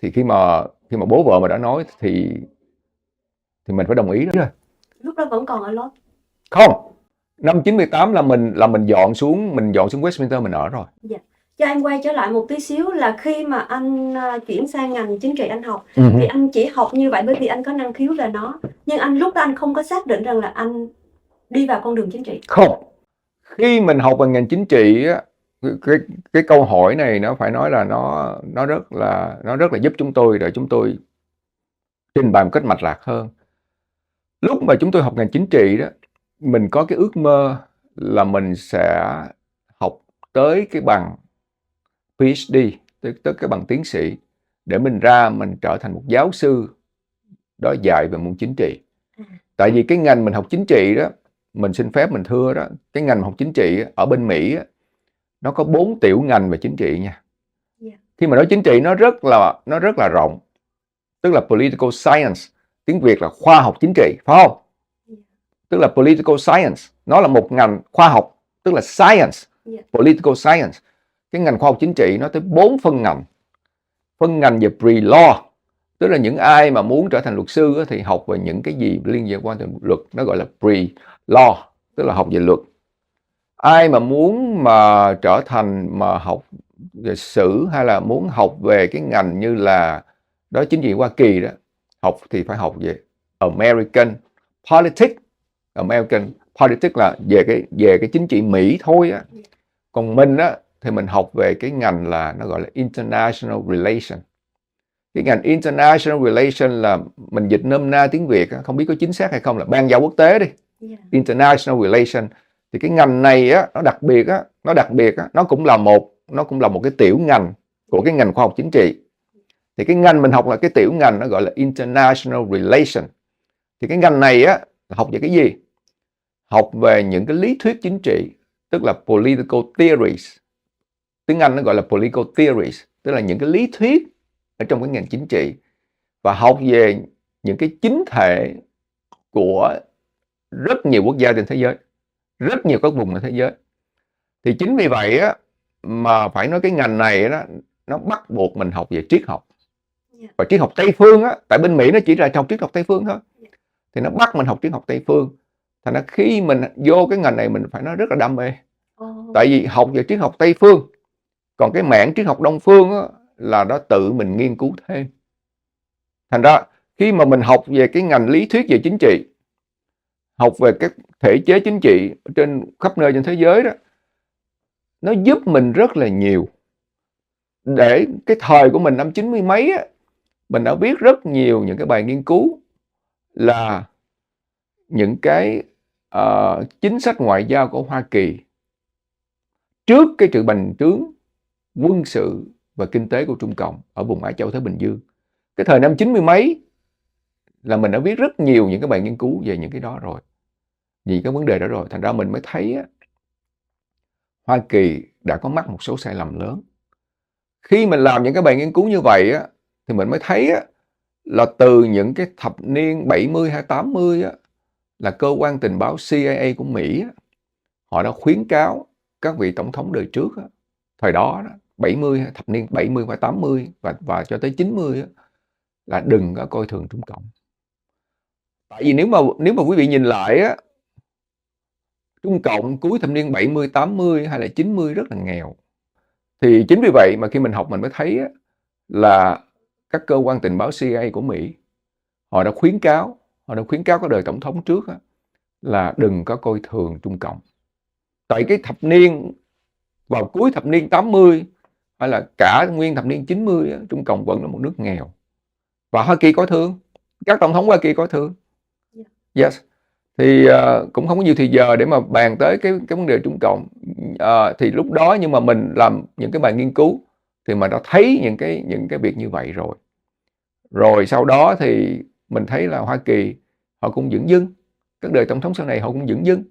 Thì khi mà bố vợ mà đã nói thì mình phải đồng ý đó. Lúc đó vẫn còn ở Lost. Không, năm 98 là mình dọn xuống Westminster mình ở rồi. Dạ. Cho em quay trở lại một tí xíu là khi mà anh chuyển sang ngành chính trị anh học thì anh chỉ học như vậy bởi vì anh có năng khiếu về nó, nhưng anh lúc đó anh không có xác định rằng là anh đi vào con đường chính trị. Không, khi mình học về ngành chính trị á, cái câu hỏi này nó phải nói là nó rất là giúp chúng tôi để chúng tôi trình bày một cách mạch lạc hơn. Lúc mà chúng tôi học ngành chính trị đó, mình có cái ước mơ là mình sẽ học tới cái bằng PhD, tới cái bằng tiến sĩ, để mình trở thành một giáo sư đó dạy về môn chính trị. Tại vì cái ngành mình học chính trị đó, mình xin phép mình thưa đó, cái ngành học chính trị ở bên Mỹ nó có 4 tiểu ngành về chính trị nha. Khi mà nói chính trị nó rất là rộng, tức là political science, tiếng Việt là khoa học chính trị, phải không? Tức là political science, nó là một ngành khoa học, tức là science, political science. Cái ngành khoa học chính trị nó tới 4 phân ngành. Phân ngành về pre-law, tức là những ai mà muốn trở thành luật sư thì học về những cái gì liên quan đến luật, nó gọi là pre-law, tức là học về luật. Ai mà muốn mà trở thành mà học về sử hay là muốn học về cái ngành như là đó chính trị Hoa Kỳ đó, học thì phải học về American politics. American politics là về cái chính trị Mỹ thôi á. Còn mình á thì mình học về cái ngành là nó gọi là international relation. Cái ngành international relation là mình dịch nôm na tiếng Việt, không biết có chính xác hay không, là ban giao quốc tế đi. International relation. Thì cái ngành này á, nó đặc biệt á, nó cũng là một cái tiểu ngành của cái ngành khoa học chính trị. Thì cái ngành mình học là cái tiểu ngành nó gọi là international relation. Thì cái ngành này á, học về cái gì? Học về những cái lý thuyết chính trị, tức là political theories. Tiếng Anh nó gọi là political theories, tức là những cái lý thuyết ở trong cái ngành chính trị, và học về những cái chính thể của rất nhiều quốc gia trên thế giới, rất nhiều các vùng trên thế giới. Thì chính vì vậy á, mà phải nói cái ngành này đó, nó bắt buộc mình học về triết học. Và triết học Tây phương á, tại bên Mỹ nó chỉ là học triết học Tây phương thôi, thì nó bắt mình học triết học Tây phương. Thành ra khi mình vô cái ngành này mình phải nói rất là đam mê. Tại vì học về triết học Tây phương, còn cái mảng triết học Đông phương á, là đó tự mình nghiên cứu thêm. Thành ra khi mà mình học về cái ngành lý thuyết về chính trị, học về các thể chế chính trị trên khắp nơi trên thế giới đó, nó giúp mình rất là nhiều. Để cái thời của mình năm 90 mấy á, mình đã viết rất nhiều những cái bài nghiên cứu là những cái chính sách ngoại giao của Hoa Kỳ trước cái sự bành trướng quân sự và kinh tế của Trung Cộng ở vùng Á Châu Thái Bình Dương. Cái thời năm 90 mấy là mình đã viết rất nhiều những cái bài nghiên cứu về những cái đó rồi, vì cái vấn đề đó rồi. Thành ra mình mới thấy á, Hoa Kỳ đã có mắc một số sai lầm lớn. Khi mình làm những cái bài nghiên cứu như vậy á, thì mình mới thấy á, là từ những cái thập niên 70 hay 80 á, là cơ quan tình báo CIA của Mỹ á, họ đã khuyến cáo các vị tổng thống đời trước á, thời đó, 70, thập niên 70 và 80 và cho tới 90 á, là đừng có coi thường Trung Cộng. Tại vì nếu mà quý vị nhìn lại á, Trung Cộng cuối thập niên 70, 80 hay là 90 rất là nghèo. Thì chính vì vậy mà khi mình học mình mới thấy á, là các cơ quan tình báo CIA của Mỹ họ đã khuyến cáo các đời tổng thống trước á, là đừng có coi thường Trung Cộng. Tại cái thập niên vào cuối thập niên 80 hay là cả nguyên thập niên 90 á, Trung Cộng vẫn là một nước nghèo. Và Hoa Kỳ coi thường, các tổng thống Hoa Kỳ coi thường. Yes. Thì cũng không có nhiều thời giờ để mà bàn tới cái vấn đề Trung Cộng. Thì lúc đó nhưng mà mình làm những cái bài nghiên cứu thì mình đã thấy những cái việc như vậy rồi. Rồi sau đó thì mình thấy là Hoa Kỳ họ cũng dửng dưng, các đời tổng thống sau này họ cũng dửng dưng.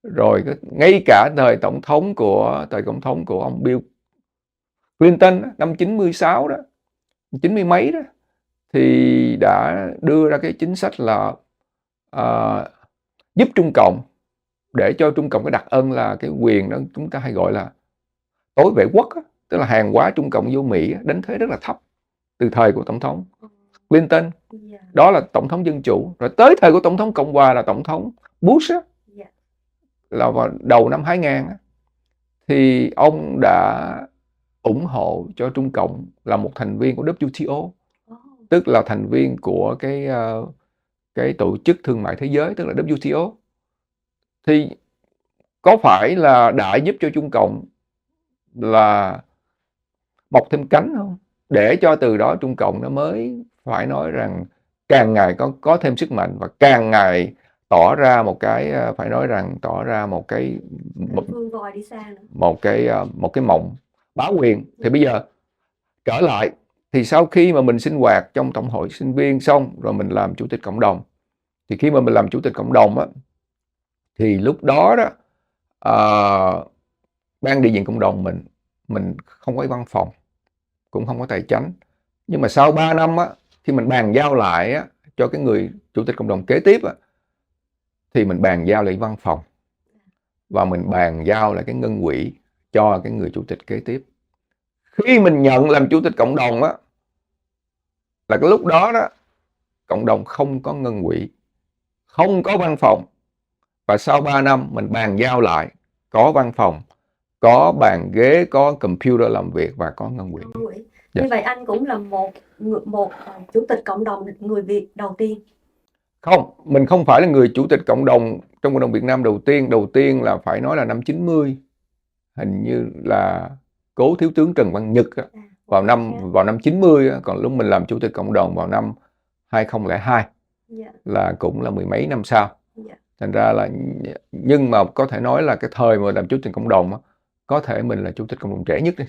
Rồi ngay cả thời tổng thống của ông Bill Clinton năm 96 đó, 90 mấy đó, thì đã đưa ra cái chính sách là giúp Trung Cộng, để cho Trung Cộng cái đặc ân là cái quyền đó chúng ta hay gọi là tối vệ quốc á, tức là hàng hóa Trung Cộng vô Mỹ á, đánh thuế rất là thấp từ thời của tổng thống Clinton, đó là tổng thống dân chủ, rồi tới thời của tổng thống Cộng hòa là tổng thống Bush á, là vào đầu năm 2000 á, thì ông đã ủng hộ cho Trung Cộng là một thành viên của WTO, tức là thành viên của cái tổ chức thương mại thế giới, tức là WTO. Thì có phải là đã giúp cho Trung Cộng là mọc thêm cánh không? Để cho từ đó Trung Cộng nó mới phải nói rằng càng ngày có thêm sức mạnh và càng ngày tỏ ra một cái phải nói rằng tỏ ra một cái một cái mộng bá quyền. Thì bây giờ trở lại, thì sau khi mà mình sinh hoạt trong tổng hội sinh viên xong rồi mình làm chủ tịch cộng đồng, thì khi mà mình làm chủ tịch cộng đồng á, thì lúc đó đó ban đại diện cộng đồng mình không có văn phòng, cũng không có tài chánh, nhưng mà sau 3 năm á, khi mình bàn giao lại á, cho cái người chủ tịch cộng đồng kế tiếp á, thì mình bàn giao lại văn phòng và mình bàn giao lại cái ngân quỹ cho cái người chủ tịch kế tiếp. Khi mình nhận làm chủ tịch cộng đồng á, là cái lúc đó đó cộng đồng không có ngân quỹ, không có văn phòng, và sau 3 năm mình bàn giao lại có văn phòng, có bàn ghế, có computer làm việc và có ngân quỹ. Như vậy anh cũng là một chủ tịch cộng đồng người Việt đầu tiên. Không, mình không phải là người chủ tịch cộng đồng trong cộng đồng Việt Nam đầu tiên. Đầu tiên là phải nói là năm 90, hình như là cố thiếu tướng Trần Văn Nhật vào năm 90, còn lúc mình làm chủ tịch cộng đồng vào năm 2002, là cũng là mười mấy năm sau. Thành ra là, nhưng mà có thể nói là cái thời mà làm chủ tịch cộng đồng, có thể mình là chủ tịch cộng đồng trẻ nhất đi.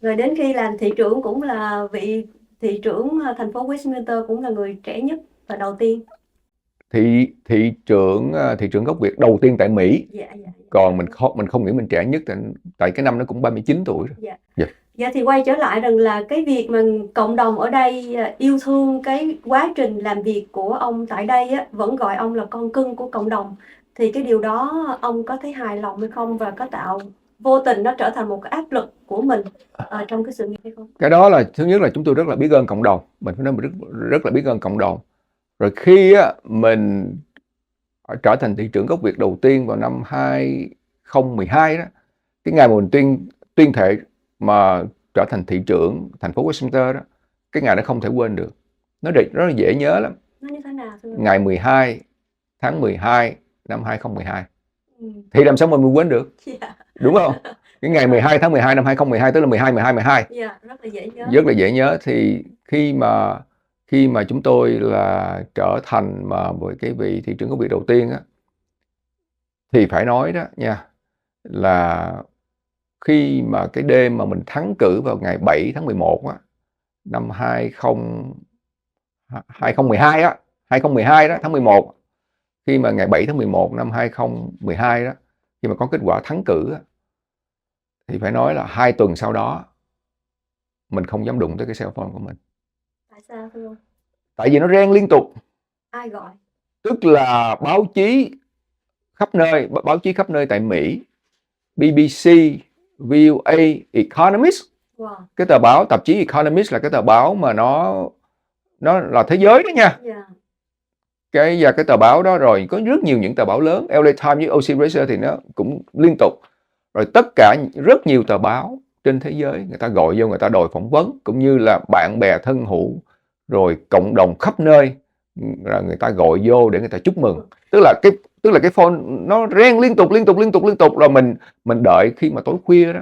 Rồi đến khi làm thị trưởng cũng là vị thị trưởng thành phố Westminster, cũng là người trẻ nhất và đầu tiên. Thị trưởng gốc Việt đầu tiên tại Mỹ. Còn mình không nghĩ mình trẻ nhất, tại cái năm nó cũng 39 tuổi rồi. Dạ, thì quay trở lại rằng là cái việc mà cộng đồng ở đây yêu thương cái quá trình làm việc của ông tại đây á, vẫn gọi ông là con cưng của cộng đồng, thì cái điều đó ông có thấy hài lòng hay không, và có tạo vô tình nó trở thành một cái áp lực của mình trong cái sự nghiệp hay không? Cái đó là thứ nhất là chúng tôi rất là biết ơn cộng đồng, mình phải nói mình rất là biết ơn cộng đồng. Rồi khi mình trở thành thị trưởng gốc Việt đầu tiên vào năm 2012 đó, cái ngày mà mình tuyên thệ mà trở thành thị trưởng thành phố Westminster đó, cái ngày đó không thể quên được. Nó rất là dễ nhớ lắm. Nó như thế nào thưa? Ngày 12 tháng 12 năm 2012. Thì làm sao mà mình quên được? Đúng không? Cái ngày 12 tháng 12 năm 2012, tức là 12. Rất là dễ nhớ. Rất là dễ nhớ. Thì khi mà chúng tôi là trở thành mà với cái vị thị trưởng gốc Việt đầu tiên á, thì phải nói đó nha, là khi mà cái đêm mà mình thắng cử vào ngày 7 tháng 11 á, năm 2012 á, 2012 đó, tháng 11, khi mà ngày 7 tháng 11 năm 2012 đó, khi mà có kết quả thắng cử á, thì phải nói là 2 tuần sau đó mình không dám đụng tới cái cell phone của mình. Tại sao thưa ông? Tại vì nó reng liên tục. Ai gọi? Tức là báo chí khắp nơi tại Mỹ, BBC, VOA, Economist. Wow. Cái tờ báo, tạp chí Economist là cái tờ báo mà nó là thế giới đó nha. Và cái tờ báo đó, rồi có rất nhiều những tờ báo lớn, LA Times với OC Racer thì nó cũng liên tục. Rồi tất cả rất nhiều tờ báo trên thế giới, người ta gọi vô, người ta đòi phỏng vấn, cũng như là bạn bè thân hữu, rồi cộng đồng khắp nơi, rồi người ta gọi vô để người ta chúc mừng. Tức là cái phone nó reng liên tục, rồi mình đợi khi mà tối khuya đó,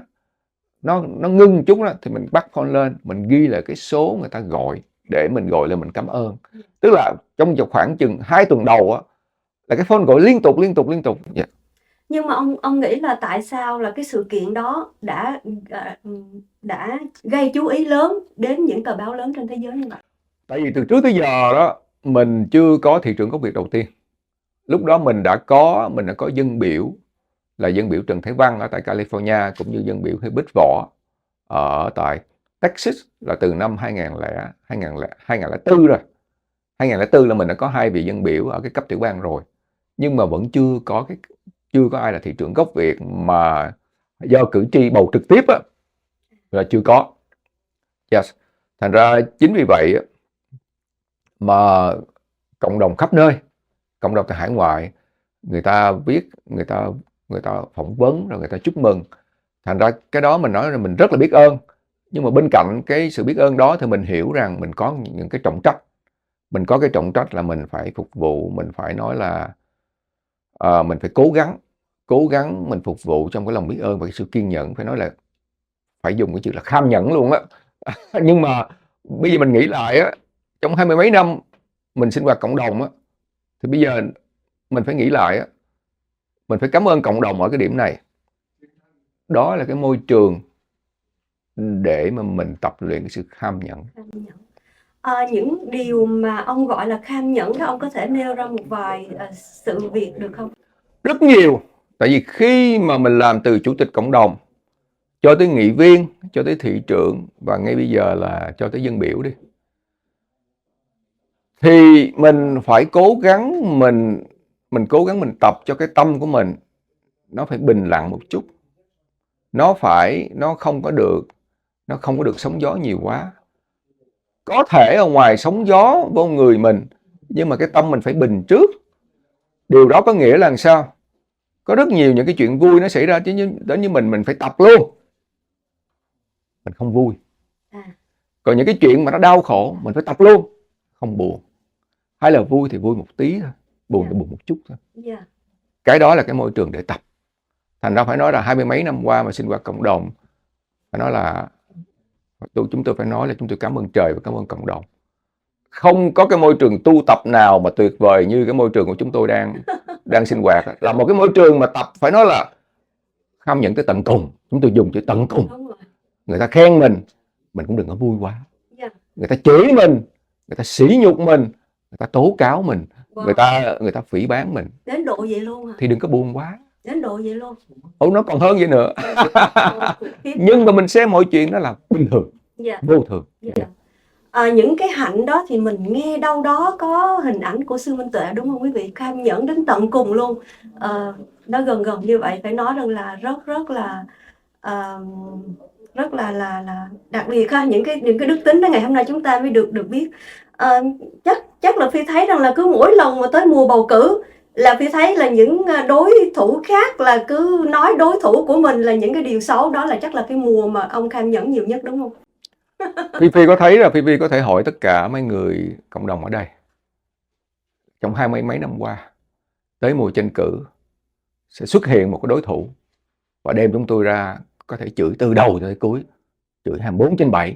nó ngưng chút đó, thì mình bắt phone lên, mình ghi lại cái số người ta gọi để mình gọi lên mình cảm ơn. Tức là trong khoảng chừng 2 tuần đầu á, là cái phone gọi liên tục. Nhưng mà ông nghĩ là tại sao là cái sự kiện đó đã gây chú ý lớn đến những tờ báo lớn trên thế giới như vậy? Tại vì từ trước tới giờ đó, mình chưa có thị trưởng gốc Việt đầu tiên. Lúc đó mình đã có dân biểu, là dân biểu Trần Thái Văn ở tại California, cũng như dân biểu Bích Võ ở tại Texas là từ năm 2004 rồi. 2004 là mình đã có 2 vị dân biểu ở cái cấp tiểu bang rồi. Nhưng mà vẫn chưa có ai là thị trưởng gốc Việt mà do cử tri bầu trực tiếp á, là chưa có. Yes. Thành ra chính vì vậy mà cộng đồng khắp nơi, cộng đồng tại hải ngoại, người ta viết, người ta phỏng vấn, rồi người ta chúc mừng. Thành ra cái đó mình nói là mình rất là biết ơn. Nhưng mà bên cạnh cái sự biết ơn đó thì mình hiểu rằng mình có những cái trọng trách. Mình có cái trọng trách là mình phải phục vụ, mình phải nói là mình phải cố gắng mình phục vụ trong cái lòng biết ơn và cái sự kiên nhẫn. Phải nói là phải dùng cái chữ là kham nhẫn luôn á. Nhưng mà bây giờ mình nghĩ lại á, trong 20 mấy năm mình sinh hoạt cộng đồng á, thì bây giờ mình phải nghĩ lại á, mình phải cảm ơn cộng đồng ở cái điểm này. Đó là cái môi trường để mà mình tập luyện cái sự kham nhẫn. Những điều mà ông gọi là kham nhẫn đó, ông có thể nêu ra một vài sự việc được không? Rất nhiều. Tại vì khi mà mình làm từ chủ tịch cộng đồng cho tới nghị viên, cho tới thị trưởng và ngay bây giờ là cho tới dân biểu đi, thì mình phải cố gắng mình tập cho cái tâm của mình nó phải bình lặng một chút. Nó không có được sóng gió nhiều quá. Có thể ở ngoài sóng gió vô người mình, nhưng mà cái tâm mình phải bình trước. Điều đó có nghĩa là làm sao? Có rất nhiều những cái chuyện vui nó xảy ra đến với mình phải tập luôn. Mình không vui. Còn những cái chuyện mà nó đau khổ, mình phải tập luôn. Không buồn. Hay là vui thì vui một tí thôi, buồn thì buồn một chút thôi. Cái đó là cái môi trường để tập. Thành ra phải nói là 20 mấy năm qua mà sinh hoạt cộng đồng, phải nói là chúng tôi phải nói là chúng tôi cảm ơn trời và cảm ơn cộng đồng. Không có cái môi trường tu tập nào mà tuyệt vời như cái môi trường của chúng tôi đang sinh hoạt. Là một cái môi trường mà tập phải nói là kham nhẫn tới tận cùng. Chúng tôi dùng chữ tận cùng. Người ta khen mình cũng đừng có vui quá. Người ta chửi mình, người ta sỉ nhục mình, người ta tố cáo mình, người ta phỉ báng mình. Đến độ vậy luôn hả? Thì đừng có buồn quá. Đến độ vậy luôn. Nó còn hơn vậy nữa. Nhưng mà mình xem mọi chuyện đó là bình thường, vô thường. Những cái hạnh đó thì mình nghe đâu đó có hình ảnh của Sư Minh Tuệ, đúng không quý vị? Kham nhẫn đến tận cùng luôn. Nó gần như vậy, phải nói rằng là rất là đặc biệt ha. Những cái đức tính đó ngày hôm nay chúng ta mới được biết. Chắc là Phi thấy rằng là cứ mỗi lần mà tới mùa bầu cử là Phi thấy là những đối thủ khác là cứ nói đối thủ của mình là những cái điều xấu. Đó là chắc là cái mùa mà ông kham nhẫn nhiều nhất, đúng không? Phi có thấy là Phi có thể hỏi tất cả mấy người cộng đồng ở đây trong 20 mấy năm qua, tới mùa tranh cử sẽ xuất hiện một cái đối thủ và đem chúng tôi ra có thể chửi từ đầu tới cuối, chửi 24/7,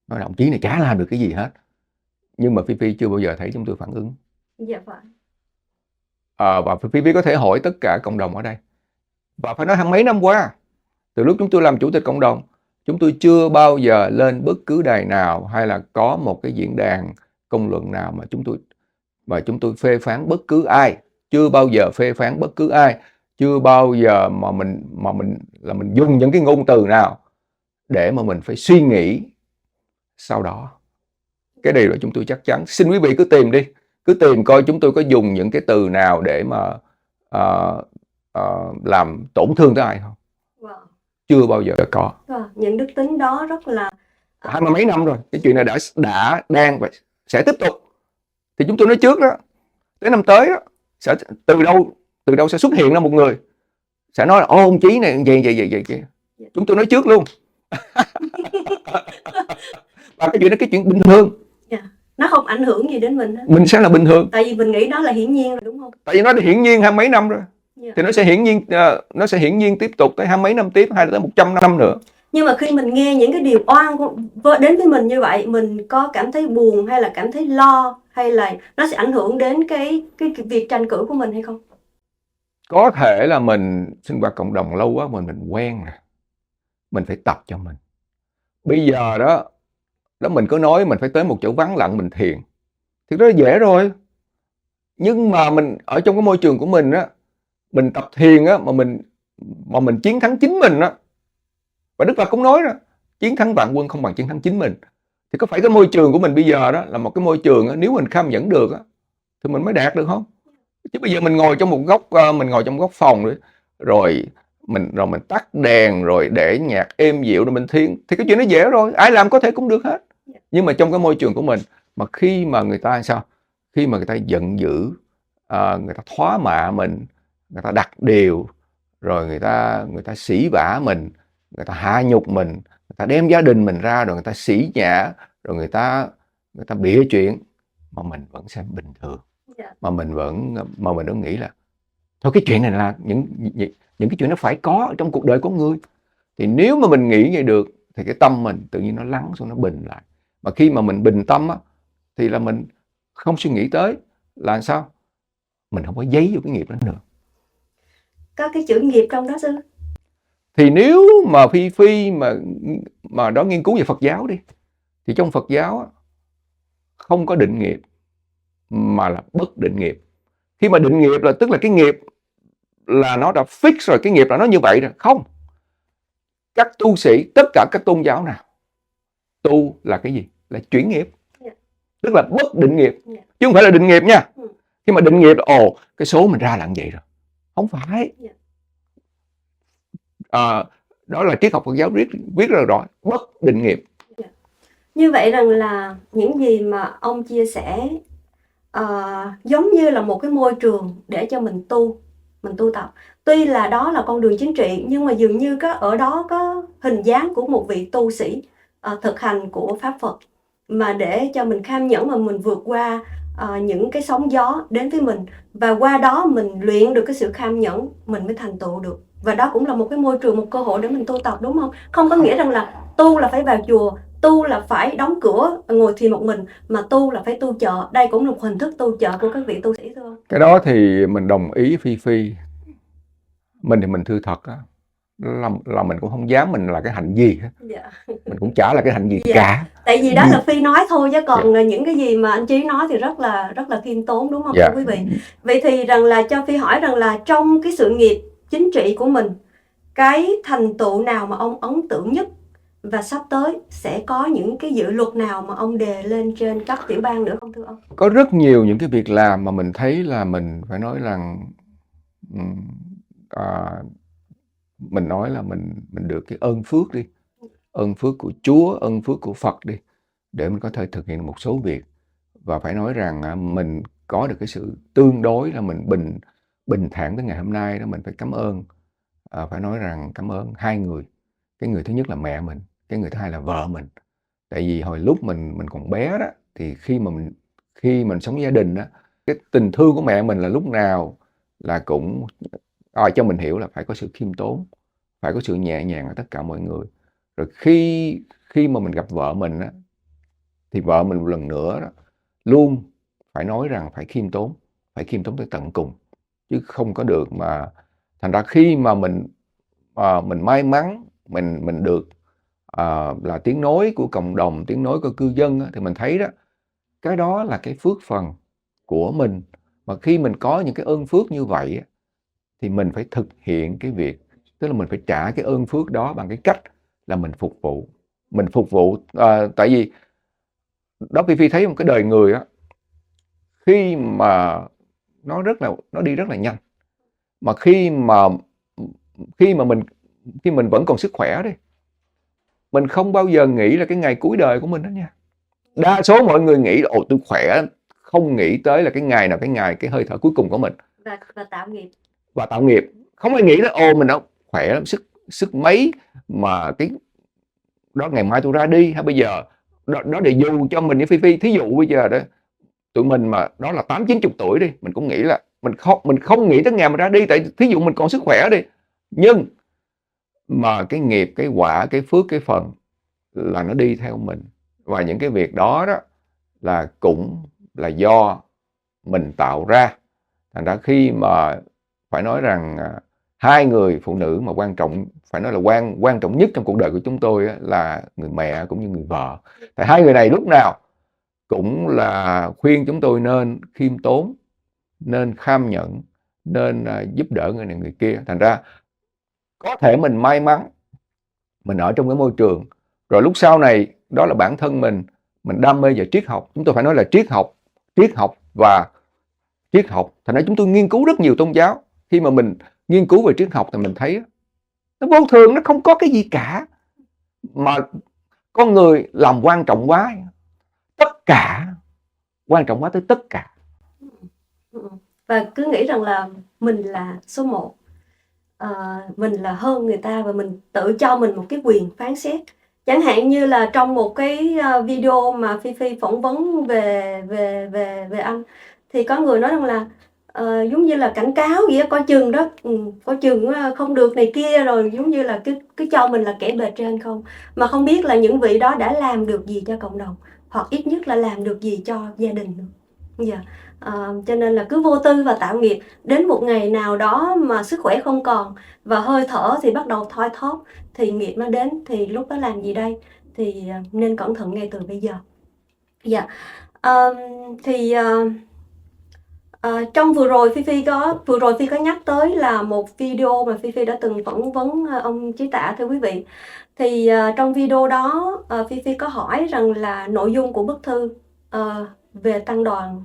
nói đồng chí này chả làm được cái gì hết. Nhưng mà Phi chưa bao giờ thấy chúng tôi phản ứng. Dạ vậy. Và Phi có thể hỏi tất cả cộng đồng ở đây. Và phải nói 20 mấy năm qua, từ lúc chúng tôi làm chủ tịch cộng đồng, chúng tôi chưa bao giờ lên bất cứ đài nào hay là có một cái diễn đàn công luận nào mà chúng tôi phê phán bất cứ ai. Chưa bao giờ phê phán bất cứ ai. Chưa bao giờ mà mình dùng những cái ngôn từ nào để mà mình phải suy nghĩ sau đó. Cái điều là chúng tôi chắc chắn. Xin quý vị cứ tìm đi. Cứ tìm coi chúng tôi có dùng những cái từ nào để mà làm tổn thương tới ai không. Chưa bao giờ có. Những đức tính đó rất là 20 mấy năm rồi. Cái chuyện này đang và sẽ tiếp tục. Thì chúng tôi nói trước đó, tới năm tới đó, sẽ từ đâu sẽ xuất hiện ra một người sẽ nói là ông Chí này vậy. Chúng tôi nói trước luôn. Và cái chuyện đó cái chuyện bình thường. Nó không ảnh hưởng gì đến mình hết. Mình sẽ là bình thường. Tại vì mình nghĩ đó là hiển nhiên rồi, đúng không? Tại vì nó đã hiển nhiên 20 mấy năm rồi. Thì nó sẽ hiển nhiên tiếp tục tới 20 mấy năm tiếp, hay là tới 100 năm nữa. Nhưng mà khi mình nghe những cái điều oan đến với mình như vậy, mình có cảm thấy buồn hay là cảm thấy lo, hay là nó sẽ ảnh hưởng đến cái việc tranh cử của mình hay không? Có thể là mình sinh hoạt cộng đồng lâu quá mình quen rồi. Mình phải tập cho mình. Bây giờ đó mình có nói mình phải tới một chỗ vắng lặng mình thiền. Thì đó dễ rồi. Nhưng mà mình ở trong cái môi trường của mình á, mình tập thiền á mà mình chiến thắng chính mình á. Và Đức Phật cũng nói đó, chiến thắng vạn quân không bằng chiến thắng chính mình. Thì có phải cái môi trường của mình bây giờ đó là một cái môi trường á, nếu mình kham nhẫn được á, thì mình mới đạt được không? Chứ bây giờ mình ngồi trong một góc, mình ngồi trong góc phòng rồi mình tắt đèn, rồi để nhạc êm dịu rồi mình thiền, thì cái chuyện đó dễ rồi, ai làm có thể cũng được hết. Nhưng mà trong cái môi trường của mình, mà khi mà người ta sao? Khi mà người ta giận dữ, người ta thoá mạ mình, người ta đặt điều, rồi người ta sỉ vả mình, người ta hạ nhục mình, người ta đem gia đình mình ra, rồi người ta sỉ nhả, rồi người ta bịa chuyện, mà mình vẫn xem bình thường, mà mình vẫn nghĩ là thôi cái chuyện này là những cái chuyện nó phải có trong cuộc đời con người. Thì nếu mà mình nghĩ vậy được thì cái tâm mình tự nhiên nó lắng xuống, nó bình lại. Mà khi mà mình bình tâm á, thì là mình không suy nghĩ tới là sao? Mình không có dấy vô cái nghiệp đó nữa. Có cái chữ nghiệp trong đó sư? Thì nếu mà Phi mà đó nghiên cứu về Phật giáo đi, thì trong Phật giáo á, không có định nghiệp mà là bất định nghiệp. Khi mà định nghiệp là tức là cái nghiệp là nó đã fix rồi, cái nghiệp là nó như vậy rồi. Không. Các tu sĩ, tất cả các tôn giáo nào, tu là cái gì? Là chuyển nghiệp. Tức là bất định nghiệp. Chứ không phải là định nghiệp nha. Khi mà định nghiệp là cái số mình ra là như vậy rồi. Không phải. Đó là triết học Phật giáo viết rất là rõ, bất định nghiệp. Như vậy rằng là những gì mà ông chia sẻ giống như là một cái môi trường để cho mình tu tập. Tuy là đó là con đường chính trị, nhưng mà dường như ở đó có hình dáng của một vị tu sĩ thực hành của Pháp Phật, mà để cho mình kham nhẫn mà mình vượt qua những cái sóng gió đến với mình, và qua đó mình luyện được cái sự kham nhẫn, mình mới thành tựu được. Và đó cũng là một cái môi trường, một cơ hội để mình tu tập, đúng không? Không có nghĩa rằng là tu là phải vào chùa, tu là phải đóng cửa ngồi thiền một mình, mà tu là phải tu chợ. Đây cũng là một hình thức tu chợ của các vị tu sĩ, thưa ông. Cái đó thì mình đồng ý Phi. Mình thì mình thưa thật á, là mình cũng không dám mình là cái hạnh gì hết. Mình cũng chả là cái hạnh gì cả. Tại vì đó là Phi nói thôi, chứ còn những cái gì mà anh Trí nói thì rất là khiêm tốn, đúng không thưa quý vị? Vậy thì rằng là cho Phi hỏi rằng là trong cái sự nghiệp chính trị của mình, cái thành tựu nào mà ông ấn tượng nhất, và sắp tới sẽ có những cái dự luật nào mà ông đề lên trên các tiểu bang nữa không thưa ông? Có rất nhiều những cái việc làm mà mình thấy là mình phải nói rằng mình nói là mình được cái ơn phước đi, ơn phước của Chúa, ơn phước của Phật đi, để mình có thể thực hiện một số việc. Và phải nói rằng mình có được cái sự tương đối là mình bình thản tới ngày hôm nay đó, mình phải cảm ơn. Phải nói rằng cảm ơn hai người. Cái người thứ nhất là mẹ mình, cái người thứ hai là vợ mình. Tại vì hồi lúc mình còn bé đó, thì khi mình sống gia đình đó, cái tình thương của mẹ mình là lúc nào là cũng cho mình hiểu là phải có sự khiêm tốn, phải có sự nhẹ nhàng ở tất cả mọi người. Rồi khi mà mình gặp vợ mình á, thì vợ mình một lần nữa đó, luôn phải nói rằng phải khiêm tốn tới tận cùng, chứ không có được mà. Thành ra khi mà mình may mắn mình được là tiếng nói của cộng đồng, tiếng nói của cư dân á, thì mình thấy đó, cái đó là cái phước phần của mình. Mà khi mình có những cái ơn phước như vậy á, thì mình phải thực hiện cái việc, tức là mình phải trả cái ơn phước đó bằng cái cách là mình phục vụ. Tại vì đó, Phi thấy một cái đời người á, khi mà nó đi rất là nhanh, mà khi mình vẫn còn sức khỏe đi, mình không bao giờ nghĩ là cái ngày cuối đời của mình đó nha. Đa số mọi người nghĩ tôi khỏe, không nghĩ tới là cái ngày nào, cái hơi thở cuối cùng của mình, và tạo nghiệp. Không ai nghĩ là mình đâu khỏe lắm, sức mấy mà cái đó ngày mai tôi ra đi, hay bây giờ đó để dù cho mình với Phi, thí dụ bây giờ đó tụi mình mà đó là 80-90 tuổi đi, mình cũng nghĩ là mình không nghĩ tới ngày mình ra đi, tại thí dụ mình còn sức khỏe đi. Nhưng mà cái nghiệp, cái quả, cái phước, cái phần là nó đi theo mình. Và những cái việc đó là cũng là do mình tạo ra. Thành ra khi mà phải nói rằng hai người phụ nữ mà quan trọng, phải nói là quan trọng nhất trong cuộc đời của chúng tôi là người mẹ cũng như người vợ. Tại hai người này lúc nào cũng là khuyên chúng tôi nên khiêm tốn, nên kham nhẫn, nên giúp đỡ người này người kia. Thành ra có thể mình may mắn mình ở trong cái môi trường Rồi lúc sau này đó là bản thân mình đam mê về triết học. Chúng tôi phải nói là triết học và triết học. Thành ra chúng tôi nghiên cứu rất nhiều tôn giáo. Khi mà mình nghiên cứu về triết học thì mình thấy nó vô thường, nó không có cái gì cả. Mà con người làm quan trọng quá. Tất cả, quan trọng quá tới tất cả. Và cứ nghĩ rằng là mình là số 1. Mình là hơn người ta và mình tự cho mình một cái quyền phán xét. Chẳng hạn như là trong một cái video mà Phi phỏng vấn về anh, thì có người nói rằng là giống như là cảnh cáo vậy đó, coi chừng đó, coi chừng không được này kia, rồi giống như là cứ cho mình là kẻ bề trên không, mà không biết là những vị đó đã làm được gì cho cộng đồng, hoặc ít nhất là làm được gì cho gia đình nữa. Yeah. Cho nên là cứ vô tư và tạo nghiệp, đến một ngày nào đó mà sức khỏe không còn và hơi thở thì bắt đầu thoi thóp, thì nghiệp nó đến, thì lúc đó làm gì đây? Thì nên cẩn thận ngay từ bây giờ. Dạ. Trong vừa rồi Phi có nhắc tới là một video mà Phi đã từng phỏng vấn ông Chí Tạ, thưa quý vị. Thì trong video đó Phi có hỏi rằng là nội dung của bức thư về tăng đoàn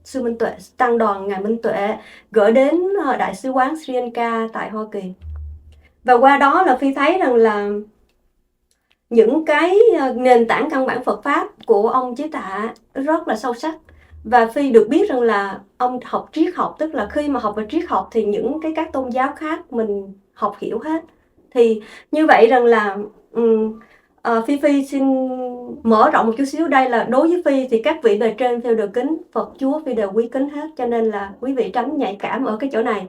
Sư Minh Tuệ, tăng đoàn Ngài Minh Tuệ gửi đến Đại sứ quán Sri Lanka tại Hoa Kỳ. Và qua đó là Phi thấy rằng là những cái nền tảng căn bản Phật Pháp của ông Chí Tạ rất là sâu sắc. Và Phi được biết rằng là ông học triết học, tức là khi mà học về triết học thì những các tôn giáo khác mình học hiểu hết. Thì như vậy rằng là Phi xin mở rộng một chút xíu, đây là đối với Phi thì các vị bề trên Phi đều kính, Phật Chúa Phi đều quý kính hết, cho nên là quý vị tránh nhạy cảm ở cái chỗ này.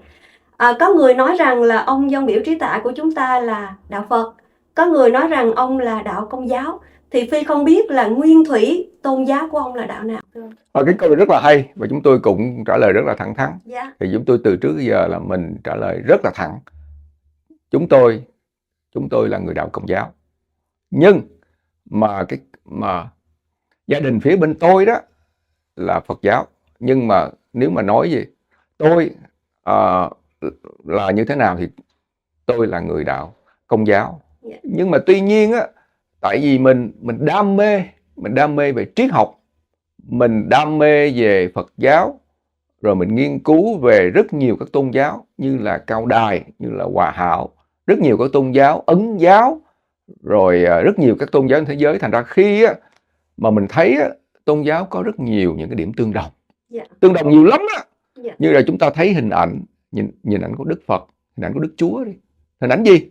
Có người nói rằng là ông Dông Biểu Trí Tạ của chúng ta là đạo Phật, có người nói rằng ông là đạo Công giáo, thì Phi không biết là nguyên thủy tôn giáo của ông là đạo nào. Cái câu này rất là hay và chúng tôi cũng trả lời rất là thẳng thắn. Yeah. Thì chúng tôi từ trước đến giờ là mình trả lời rất là thẳng. Chúng tôi là người đạo Công giáo. Nhưng mà gia đình phía bên tôi đó là Phật giáo. Nhưng mà nếu mà nói gì tôi là như thế nào thì tôi là người đạo Công giáo. Yeah. Nhưng mà tuy nhiên á, tại vì mình đam mê về triết học, mình đam mê về Phật giáo, rồi mình nghiên cứu về rất nhiều các tôn giáo như là Cao Đài, như là Hòa Hảo, rất nhiều các tôn giáo, Ấn giáo, rồi rất nhiều các tôn giáo trên thế giới. Thành ra khi á, mà mình thấy á, tôn giáo có rất nhiều những cái điểm tương đồng. Yeah. Tương đồng nhiều lắm á. Yeah. Như là chúng ta thấy hình ảnh, nhìn ảnh của Đức Phật, hình ảnh của Đức Chúa đi. Hình ảnh gì?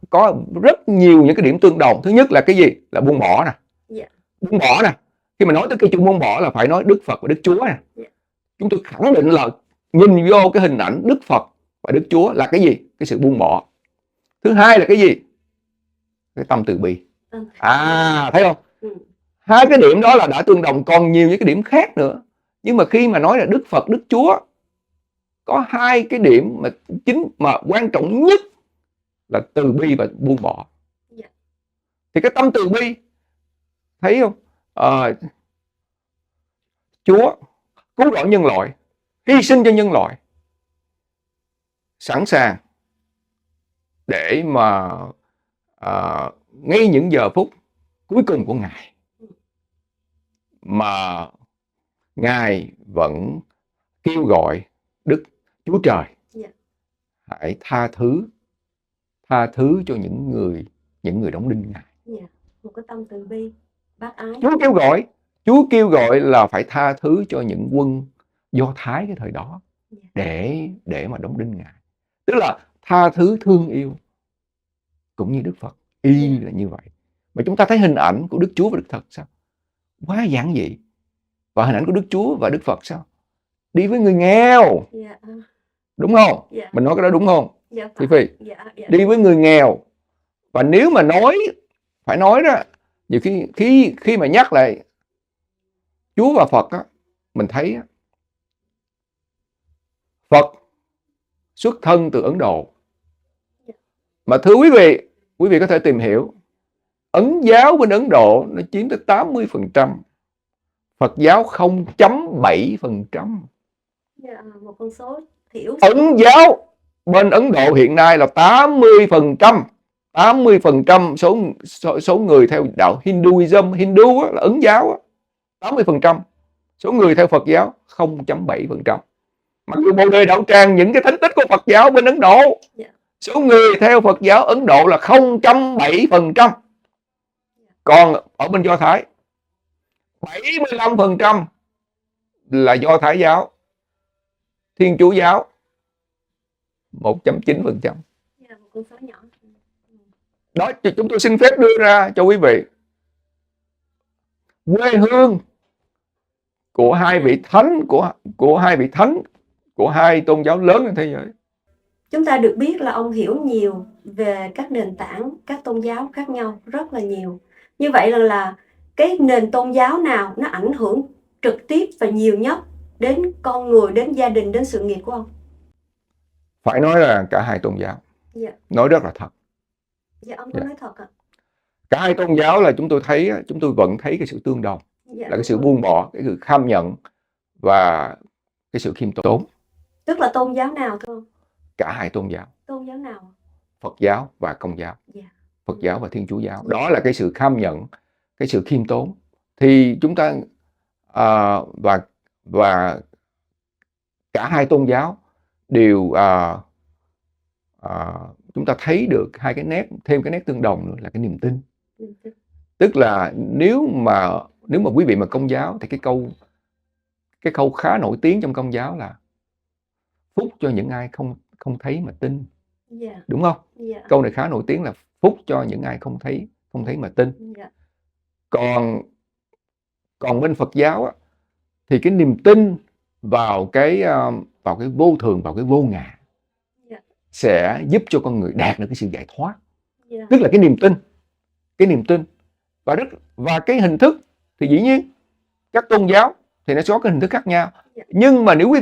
Có rất nhiều những cái điểm tương đồng. Thứ nhất là cái gì? Là buông bỏ nè. Yeah. Buông bỏ nè. Khi mà nói tới cái chữ buông bỏ là phải nói Đức Phật và Đức Chúa nè. Yeah. Chúng tôi khẳng định là nhìn vô cái hình ảnh Đức Phật và Đức Chúa là cái gì? Cái sự buông bỏ. Thứ hai là cái gì? Cái tâm từ bi. Thấy không? Hai cái điểm đó là đã tương đồng, còn nhiều những cái điểm khác nữa. Nhưng mà khi mà nói là Đức Phật, Đức Chúa, có hai cái điểm mà quan trọng nhất là từ bi và buông bỏ. Yeah. Thì cái tâm từ bi, thấy không? Chúa cứu rỗi nhân loại, hy sinh cho nhân loại, sẵn sàng để mà ngay những giờ phút cuối cùng của Ngài mà Ngài vẫn kêu gọi Đức Chúa Trời, yeah, hãy tha thứ cho những người đóng đinh Ngài. Yeah. Một cái tâm từ bi, bác ái. Chúa kêu gọi là phải tha thứ cho những quân Do Thái cái thời đó, để mà đóng đinh Ngài. Tức là tha thứ, thương yêu, cũng như Đức Phật y là như vậy. Mà chúng ta thấy hình ảnh của Đức Chúa và Đức Phật sao? Quá giản dị. Và hình ảnh của Đức Chúa và Đức Phật sao? Đi với người nghèo. Yeah. Đúng không? Yeah. Mình nói cái đó đúng không? Yeah, Phi. Yeah. Đi với người nghèo. Và nếu mà phải nói đó, nhiều khi mà nhắc lại Chúa và Phật á, mình thấy á, Phật xuất thân từ Ấn Độ. Mà thưa quý vị có thể tìm hiểu, Ấn giáo bên Ấn Độ nó chiếm tới 80%, Phật giáo 0.7%. Yeah, một con số thiểu. Ấn giáo bên Ấn Độ hiện nay là 80%. 80% số người theo đạo Hinduism, Hindu là Ấn giáo 80%, số người theo Phật giáo 0.7%. Mặc dù bồ đề đạo tràng những cái thánh tích của Phật giáo bên Ấn Độ, số người theo Phật giáo Ấn Độ là 0.7%. Còn ở bên Do Thái 75% là Do Thái giáo, Thiên Chúa giáo 1.9%. Đó, chúng tôi xin phép đưa ra cho quý vị quê hương của hai vị thánh của hai tôn giáo lớn trên thế giới. Chúng ta được biết là ông hiểu nhiều về các nền tảng, các tôn giáo khác nhau, rất là nhiều. Như vậy là cái nền tôn giáo nào nó ảnh hưởng trực tiếp và nhiều nhất đến con người, đến gia đình, đến sự nghiệp của ông? Phải nói là cả hai tôn giáo. Nói rất là thật. Dạ, ông có nói thật ạ. Cả hai tôn giáo là chúng tôi vẫn thấy cái sự tương đồng, là cái sự buông bỏ, cái sự kham nhận và cái sự khiêm tốn. Tức là tôn giáo nào thưa ông? Cả hai tôn giáo. Tôn giáo nào? Phật giáo và Công giáo. Phật giáo và Thiên Chúa giáo. Đó là cái sự kham nhận, cái sự khiêm tốn. Thì chúng ta và cả hai tôn giáo đều chúng ta thấy được thêm cái nét tương đồng nữa là cái niềm tin. Tức là nếu mà quý vị mà Công giáo thì cái câu khá nổi tiếng trong Công giáo là phúc cho những ai không thấy mà tin. Đúng không? Câu này khá nổi tiếng là phúc cho những ai không thấy mà tin. Còn bên Phật giáo thì cái niềm tin vào cái vô thường, vào cái vô ngã sẽ giúp cho con người đạt được cái sự giải thoát. Tức là cái niềm tin và cái hình thức thì dĩ nhiên các tôn giáo thì nó sẽ có cái hình thức khác nhau. Nhưng mà nếu quý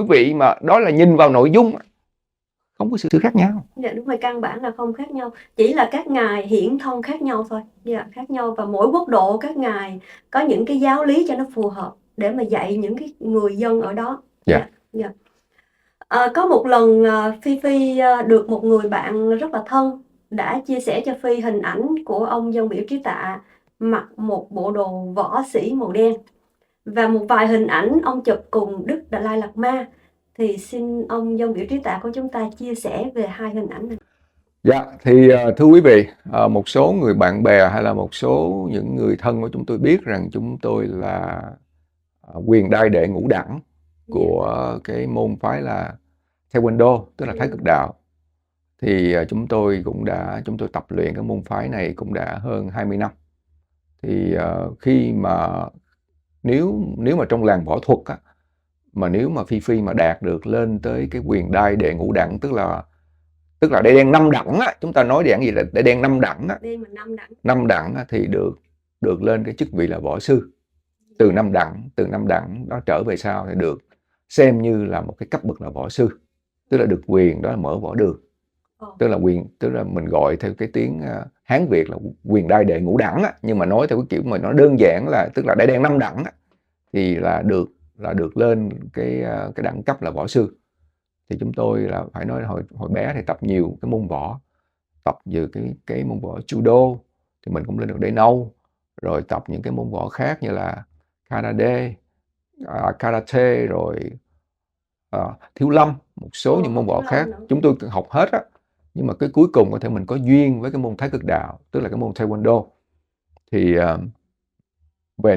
vị mà đó là nhìn vào nội dung, không có sự khác nhau. Dạ đúng rồi, căn bản là không khác nhau, chỉ là các ngài hiển thông khác nhau thôi. Dạ, khác nhau và mỗi quốc độ các ngài có những cái giáo lý cho nó phù hợp để mà dạy những cái người dân ở đó. Dạ. Có một lần Phi được một người bạn rất là thân đã chia sẻ cho Phi hình ảnh của ông Dân Biểu Trí Tạ mặc một bộ đồ võ sĩ màu đen và một vài hình ảnh ông chụp cùng Đức Đạt Lai Lạt Ma. Thì xin ông Dân Biểu Trí Tạ của chúng ta chia sẻ về hai hình ảnh này. Dạ, thì thưa quý vị, một số người bạn bè hay là một số những người thân của chúng tôi biết rằng chúng tôi là quyền đai đệ ngũ đẳng của cái môn phái là Taekwondo, tức là Thái Cực Đạo. Thì chúng tôi tập luyện cái môn phái này cũng đã hơn 20 năm. Thì khi mà nếu mà trong làng võ thuật mà nếu mà Phi mà đạt được lên tới cái quyền đai đệ ngũ đẳng, tức là đệ đen 5 đẳng chúng ta nói đẳng gì là đệ đen 5 đẳng năm đẳng thì được lên cái chức vị là võ sư. Từ 5 đẳng đó trở về sau thì được xem như là một cái cấp bậc là võ sư, tức là được quyền đó là mở võ đường. Tức là mình gọi theo cái tiếng Hán Việt là quyền đai đệ ngũ đẳng nhưng mà nói theo cái kiểu mà nó đơn giản là tức là đệ đen 5 đẳng thì là được lên cái đẳng cấp là võ sư. Thì chúng tôi là phải nói hồi bé thì tập nhiều cái môn võ, tập như cái môn võ judo thì mình cũng lên được đệ nâu, rồi tập những cái môn võ khác như là karate rồi thiếu lâm, một số những môn võ khác chúng tôi học hết nhưng mà cái cuối cùng có thể mình có duyên với cái môn Thái Cực Đạo, tức là cái môn Taekwondo. Thì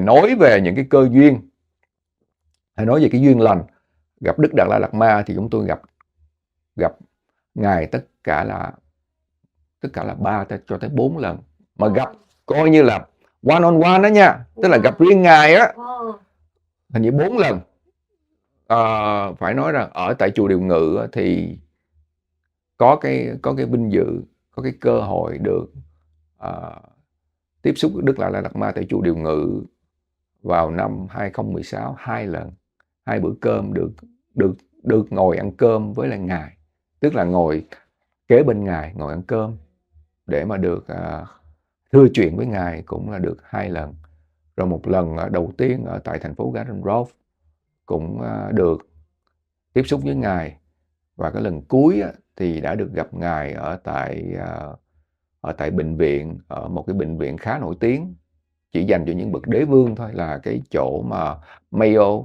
nói về những cái cơ duyên, hay nói về cái duyên lành gặp Đức Đạt Lai Lạt Ma thì chúng tôi gặp ngài tất cả là 3 cho tới 4 lần, mà gặp coi như là one on one đó nha, tức là gặp riêng ngài hình như 4 lần. Phải nói rằng ở tại chùa Điều Ngự thì có cái vinh dự, có cái cơ hội được tiếp xúc với Đức Đạt Lai Lạt Ma tại chùa Điều Ngự vào năm 2016, 2 lần, 2 bữa cơm được ngồi ăn cơm với lại ngài, tức là ngồi kế bên ngài, ngồi ăn cơm để mà được thưa chuyện với ngài cũng là được 2 lần. Rồi một lần đầu tiên ở tại thành phố Garden Grove cũng được tiếp xúc với ngài, và cái lần cuối thì đã được gặp Ngài ở tại bệnh viện, ở một cái bệnh viện khá nổi tiếng, chỉ dành cho những bậc đế vương thôi, là cái chỗ mà Mayo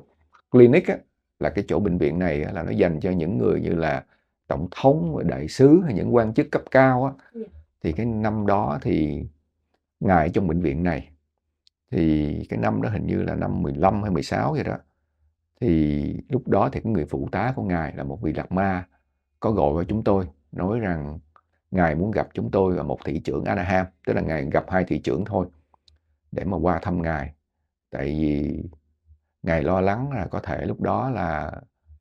Clinic á, là cái chỗ bệnh viện này là nó dành cho những người như là tổng thống, đại sứ hay những quan chức cấp cao á. Dạ. Thì cái năm đó thì Ngài ở trong bệnh viện này, thì cái năm đó hình như là năm 15 hay 16 vậy đó. Thì lúc đó thì cái người phụ tá của Ngài là một vị Đạt Ma có gọi với chúng tôi, nói rằng Ngài muốn gặp chúng tôi và một thị trưởng Anaheim, tức là Ngài gặp 2 thị trưởng thôi, để mà qua thăm Ngài. Tại vì Ngài lo lắng là có thể lúc đó là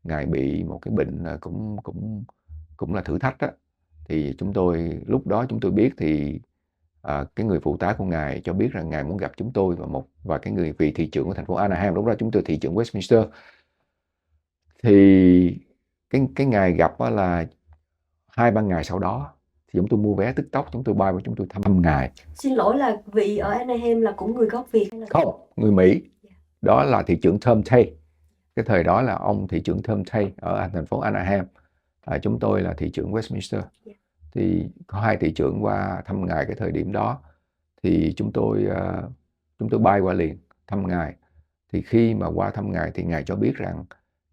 Ngài bị một cái bệnh cũng là thử thách đó. Thì lúc đó chúng tôi biết thì cái người phụ tá của Ngài cho biết rằng Ngài muốn gặp chúng tôi và cái vị thị trưởng của thành phố Anaheim, lúc đó chúng tôi thị trưởng Westminster. Thì cái ngày gặp đó là 2-3 ngày sau đó thì chúng tôi mua vé tức tốc, chúng tôi bay và chúng tôi thăm Ngài. Xin lỗi, là vị ở Anaheim là cũng người gốc Việt hay là Không, người Mỹ. Đó là thị trưởng Tom Tate. Cái thời đó là ông thị trưởng Tom Tate ở thành phố Anaheim. Chúng tôi là thị trưởng Westminster. Thì có 2 thị trưởng qua thăm Ngài cái thời điểm đó. Thì chúng tôi bay qua liền thăm Ngài. Thì khi mà qua thăm Ngài thì Ngài cho biết rằng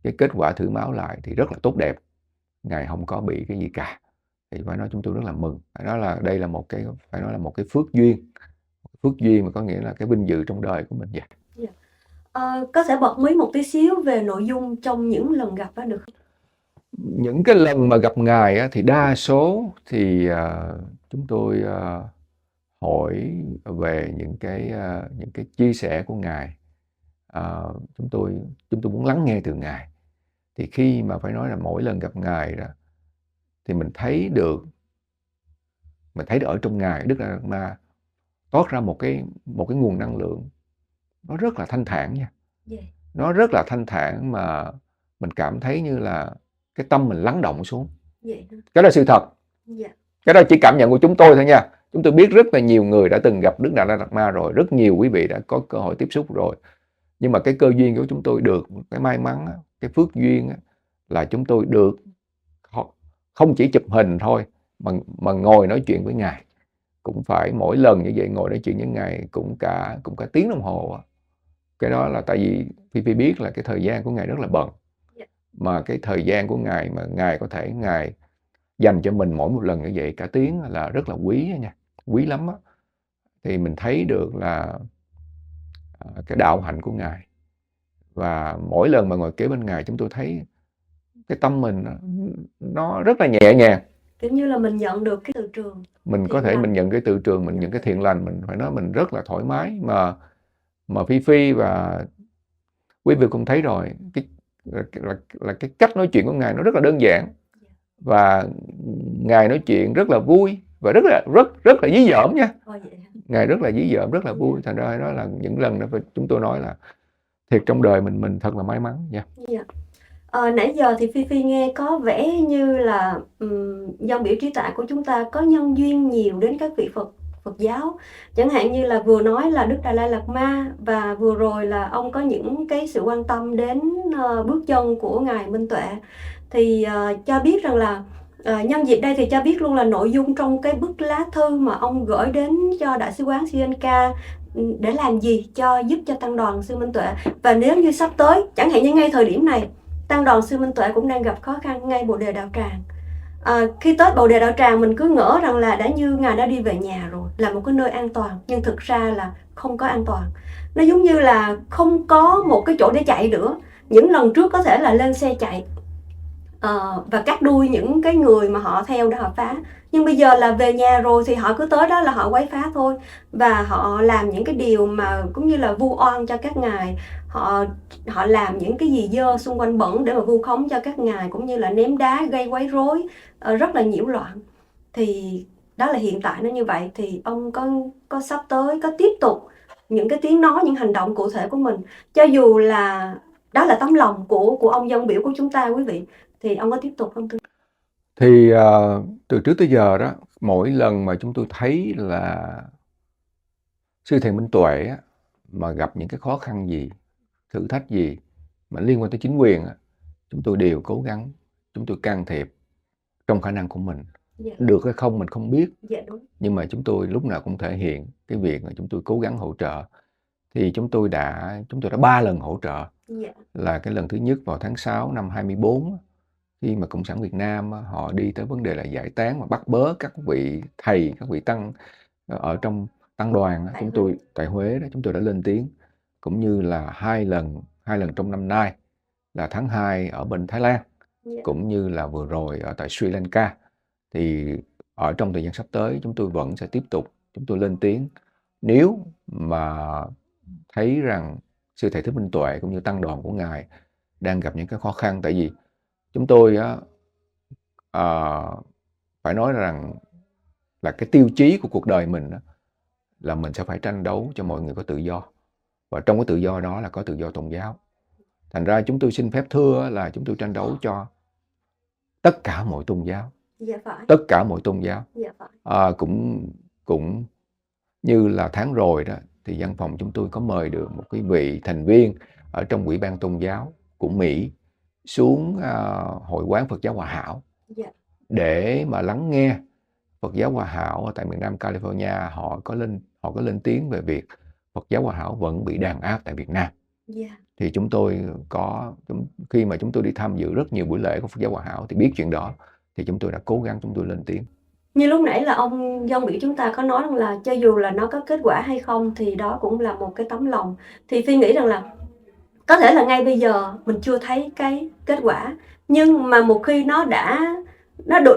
cái kết quả thử máu lại thì rất là tốt đẹp. Ngài không có bị cái gì cả. Thì phải nói chúng tôi rất là mừng. Phải nói là đây là phải nói là một cái phước duyên. Phước duyên mà có nghĩa là cái vinh dự trong đời của mình vậy. Có thể bật mí một tí xíu về nội dung trong những lần gặp đó được không? Những cái lần mà gặp Ngài á, thì đa số thì chúng tôi hỏi về những cái chia sẻ của Ngài. Chúng tôi muốn lắng nghe từ Ngài. Thì khi mà phải nói là mỗi lần gặp Ngài đó thì mình thấy được ở trong Ngài Đức Đạt Ma toát ra một cái nguồn năng lượng nó rất là thanh thản nha. Nó rất là thanh thản mà mình cảm thấy như là cái tâm mình lắng động xuống. Cái đó là sự thật. Cái đó chỉ cảm nhận của chúng tôi thôi nha. Chúng tôi biết rất là nhiều người đã từng gặp Đức Đạt Ma rồi, rất nhiều quý vị đã có cơ hội tiếp xúc rồi. Nhưng mà cái cơ duyên của chúng tôi được, cái may mắn, cái phước duyên là chúng tôi được không chỉ chụp hình thôi mà ngồi nói chuyện với Ngài. Cũng phải mỗi lần như vậy ngồi nói chuyện với Ngài cũng cả tiếng đồng hồ. Cái đó là tại vì Phi biết là cái thời gian của Ngài rất là bận. Mà cái thời gian của Ngài mà Ngài có thể Ngài dành cho mình mỗi một lần như vậy cả tiếng là rất là quý nha, quý lắm á. Thì mình thấy được là cái đạo hạnh của Ngài. Và mỗi lần mà ngồi kế bên Ngài chúng tôi thấy cái tâm mình nó rất là nhẹ nhàng. Kiểu như là mình nhận được cái từ trường. Mình có thể mình nhận cái từ trường, mình nhận cái thiện lành, mình phải nói mình rất là thoải mái. Mà Phi và quý vị cũng thấy rồi, cái cách nói chuyện của Ngài nó rất là đơn giản. Và Ngài nói chuyện rất là vui và rất là dí dỏm nha. Ngài rất là dí dỏm, rất là vui. Thành ra đó là những lần đó chúng tôi nói là thiệt trong đời mình thật là may mắn nha. Nãy giờ thì Phi nghe có vẻ như là dòng biểu trí tuệ của chúng ta có nhân duyên nhiều đến các vị Phật giáo. Chẳng hạn như là vừa nói là Đức Đạt Lai Lạt Ma, và vừa rồi là ông có những cái sự quan tâm đến bước chân của Ngài Minh Tuệ. Thì cho biết rằng là nhân dịp đây thì cho biết luôn là nội dung trong cái bức lá thư mà ông gửi đến cho Đại sứ quán Sri Lanka để làm gì giúp cho tăng đoàn Sư Minh Tuệ. Và nếu như sắp tới, chẳng hạn như ngay thời điểm này, tăng đoàn Sư Minh Tuệ cũng đang gặp khó khăn ngay Bồ Đề Đạo Tràng. Khi tới Bồ Đề Đạo Tràng mình cứ ngỡ rằng là Ngài đã đi về nhà rồi, là một cái nơi an toàn, nhưng thực ra là không có an toàn. Nó giống như là không có một cái chỗ để chạy nữa. Những lần trước có thể là lên xe chạy và cắt đuôi những cái người mà họ theo để họ phá, nhưng bây giờ là về nhà rồi thì họ cứ tới đó là họ quấy phá thôi, và họ làm những cái điều mà cũng như là vu oan cho các ngài. Họ làm những cái gì dơ xung quanh bẩn để mà vu khống cho các ngài, cũng như là ném đá gây quấy rối, rất là nhiễu loạn. Thì đó là hiện tại nó như vậy. Thì ông có sắp tới có tiếp tục những cái tiếng nói, những hành động cụ thể của mình, cho dù là đó là tấm lòng của ông dân biểu của chúng ta quý vị, thì ông có tiếp tục không? Thì từ trước tới giờ đó, mỗi lần mà chúng tôi thấy là Sư Thầy Minh Tuệ mà gặp những cái khó khăn gì, thử thách gì mà liên quan tới chính quyền, chúng tôi đều cố gắng, chúng tôi can thiệp trong khả năng của mình. Dạ. Được hay không mình không biết, Dạ đúng. nhưng mà chúng tôi lúc nào cũng thể hiện cái việc là chúng tôi cố gắng hỗ trợ. Thì chúng tôi đã 3 lần hỗ trợ. Dạ. Là cái lần thứ nhất vào tháng 6 năm 24, khi mà Cộng sản Việt Nam họ đi tới vấn đề là giải tán và bắt bớ các vị thầy, các vị tăng ở trong tăng đoàn, Tại chúng Huế. tôi tại Huế đó, chúng tôi đã lên tiếng. Cũng như là hai lần trong năm nay là tháng 2 ở bên Thái Lan, Dạ. cũng như là vừa rồi ở tại Sri Lanka. Thì ở trong thời gian sắp tới chúng tôi vẫn sẽ tiếp tục chúng tôi lên tiếng. Nếu mà thấy rằng sư thầy Thích Minh Tuệ cũng như tăng đoàn của ngài đang gặp những cái khó khăn, tại vì chúng tôi phải nói rằng là cái tiêu chí của cuộc đời mình là mình sẽ phải tranh đấu cho mọi người có tự do, và trong cái tự do đó là có tự do tôn giáo. Thành ra chúng tôi xin phép thưa là chúng tôi tranh đấu cho tất cả mọi tôn giáo. Dạ phải. Tất cả mọi tôn giáo. Dạ phải. Cũng như là tháng rồi đó, thì văn phòng chúng tôi có mời được một cái vị thành viên ở trong Ủy ban Tôn giáo của Mỹ xuống Hội quán Phật giáo Hòa Hảo. Dạ. Để mà lắng nghe Phật giáo Hòa Hảo ở tại miền Nam California họ có lên tiếng về việc Phật giáo Hòa Hảo vẫn bị đàn áp tại Việt Nam. Dạ. Thì khi mà chúng tôi đi tham dự rất nhiều buổi lễ của Phật giáo Hòa Hảo thì biết chuyện đó, thì chúng tôi đã cố gắng chúng tôi lên tiếng. Như lúc nãy là ông dân biểu chúng ta có nói rằng là cho dù là nó có kết quả hay không thì đó cũng là một cái tấm lòng. Thì Phi nghĩ rằng là có thể là ngay bây giờ mình chưa thấy cái kết quả, nhưng mà một khi nó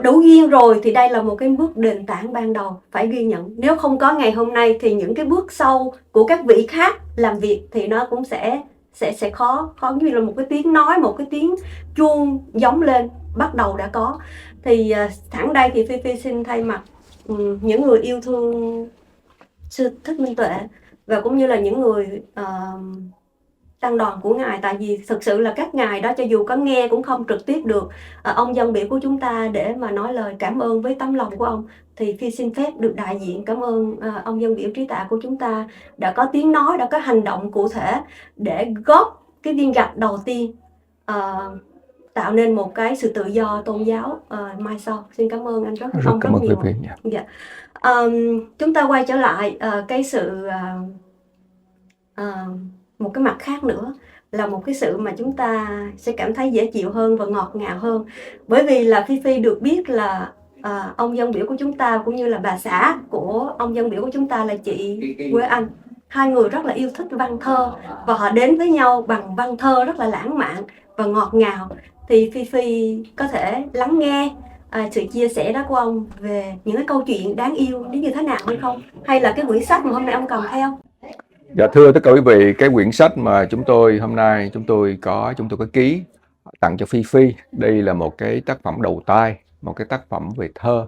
đủ duyên rồi thì đây là một cái bước nền tảng ban đầu phải ghi nhận. Nếu không có ngày hôm nay thì những cái bước sau của các vị khác làm việc thì nó cũng sẽ khó như là một cái tiếng nói, một cái tiếng chuông giống lên bắt đầu đã có. Thì sẵn đây thì Phi xin thay mặt những người yêu thương sư Thích Minh Tuệ và cũng như là những người tăng đoàn của ngài, tại vì thực sự là các ngài đó cho dù có nghe cũng không trực tiếp được ông dân biểu của chúng ta để mà nói lời cảm ơn với tấm lòng của ông, thì Phi xin phép được đại diện cảm ơn ông dân biểu trí tạ của chúng ta đã có tiếng nói, đã có hành động cụ thể để góp cái viên gạch đầu tiên tạo nên một cái sự tự do tôn giáo mai sau. Xin cảm ơn anh rất nhiều. Dạ. Chúng ta quay trở lại cái sự một cái mặt khác nữa là một cái sự mà chúng ta sẽ cảm thấy dễ chịu hơn và ngọt ngào hơn, bởi vì là Phi được biết là ông dân biểu của chúng ta cũng như là bà xã của ông dân biểu của chúng ta là chị Quế Anh, hai người rất là yêu thích văn thơ và họ đến với nhau bằng văn thơ rất là lãng mạn và ngọt ngào. Thì Phi có thể lắng nghe sự chia sẻ đó của ông về những cái câu chuyện đáng yêu như thế nào hay không, hay là cái quyển sách mà hôm nay ông cầm theo? Dạ thưa tất cả quý vị, cái quyển sách mà hôm nay chúng tôi có ký tặng cho Phi. Đây là một cái tác phẩm đầu tay, một cái tác phẩm về thơ.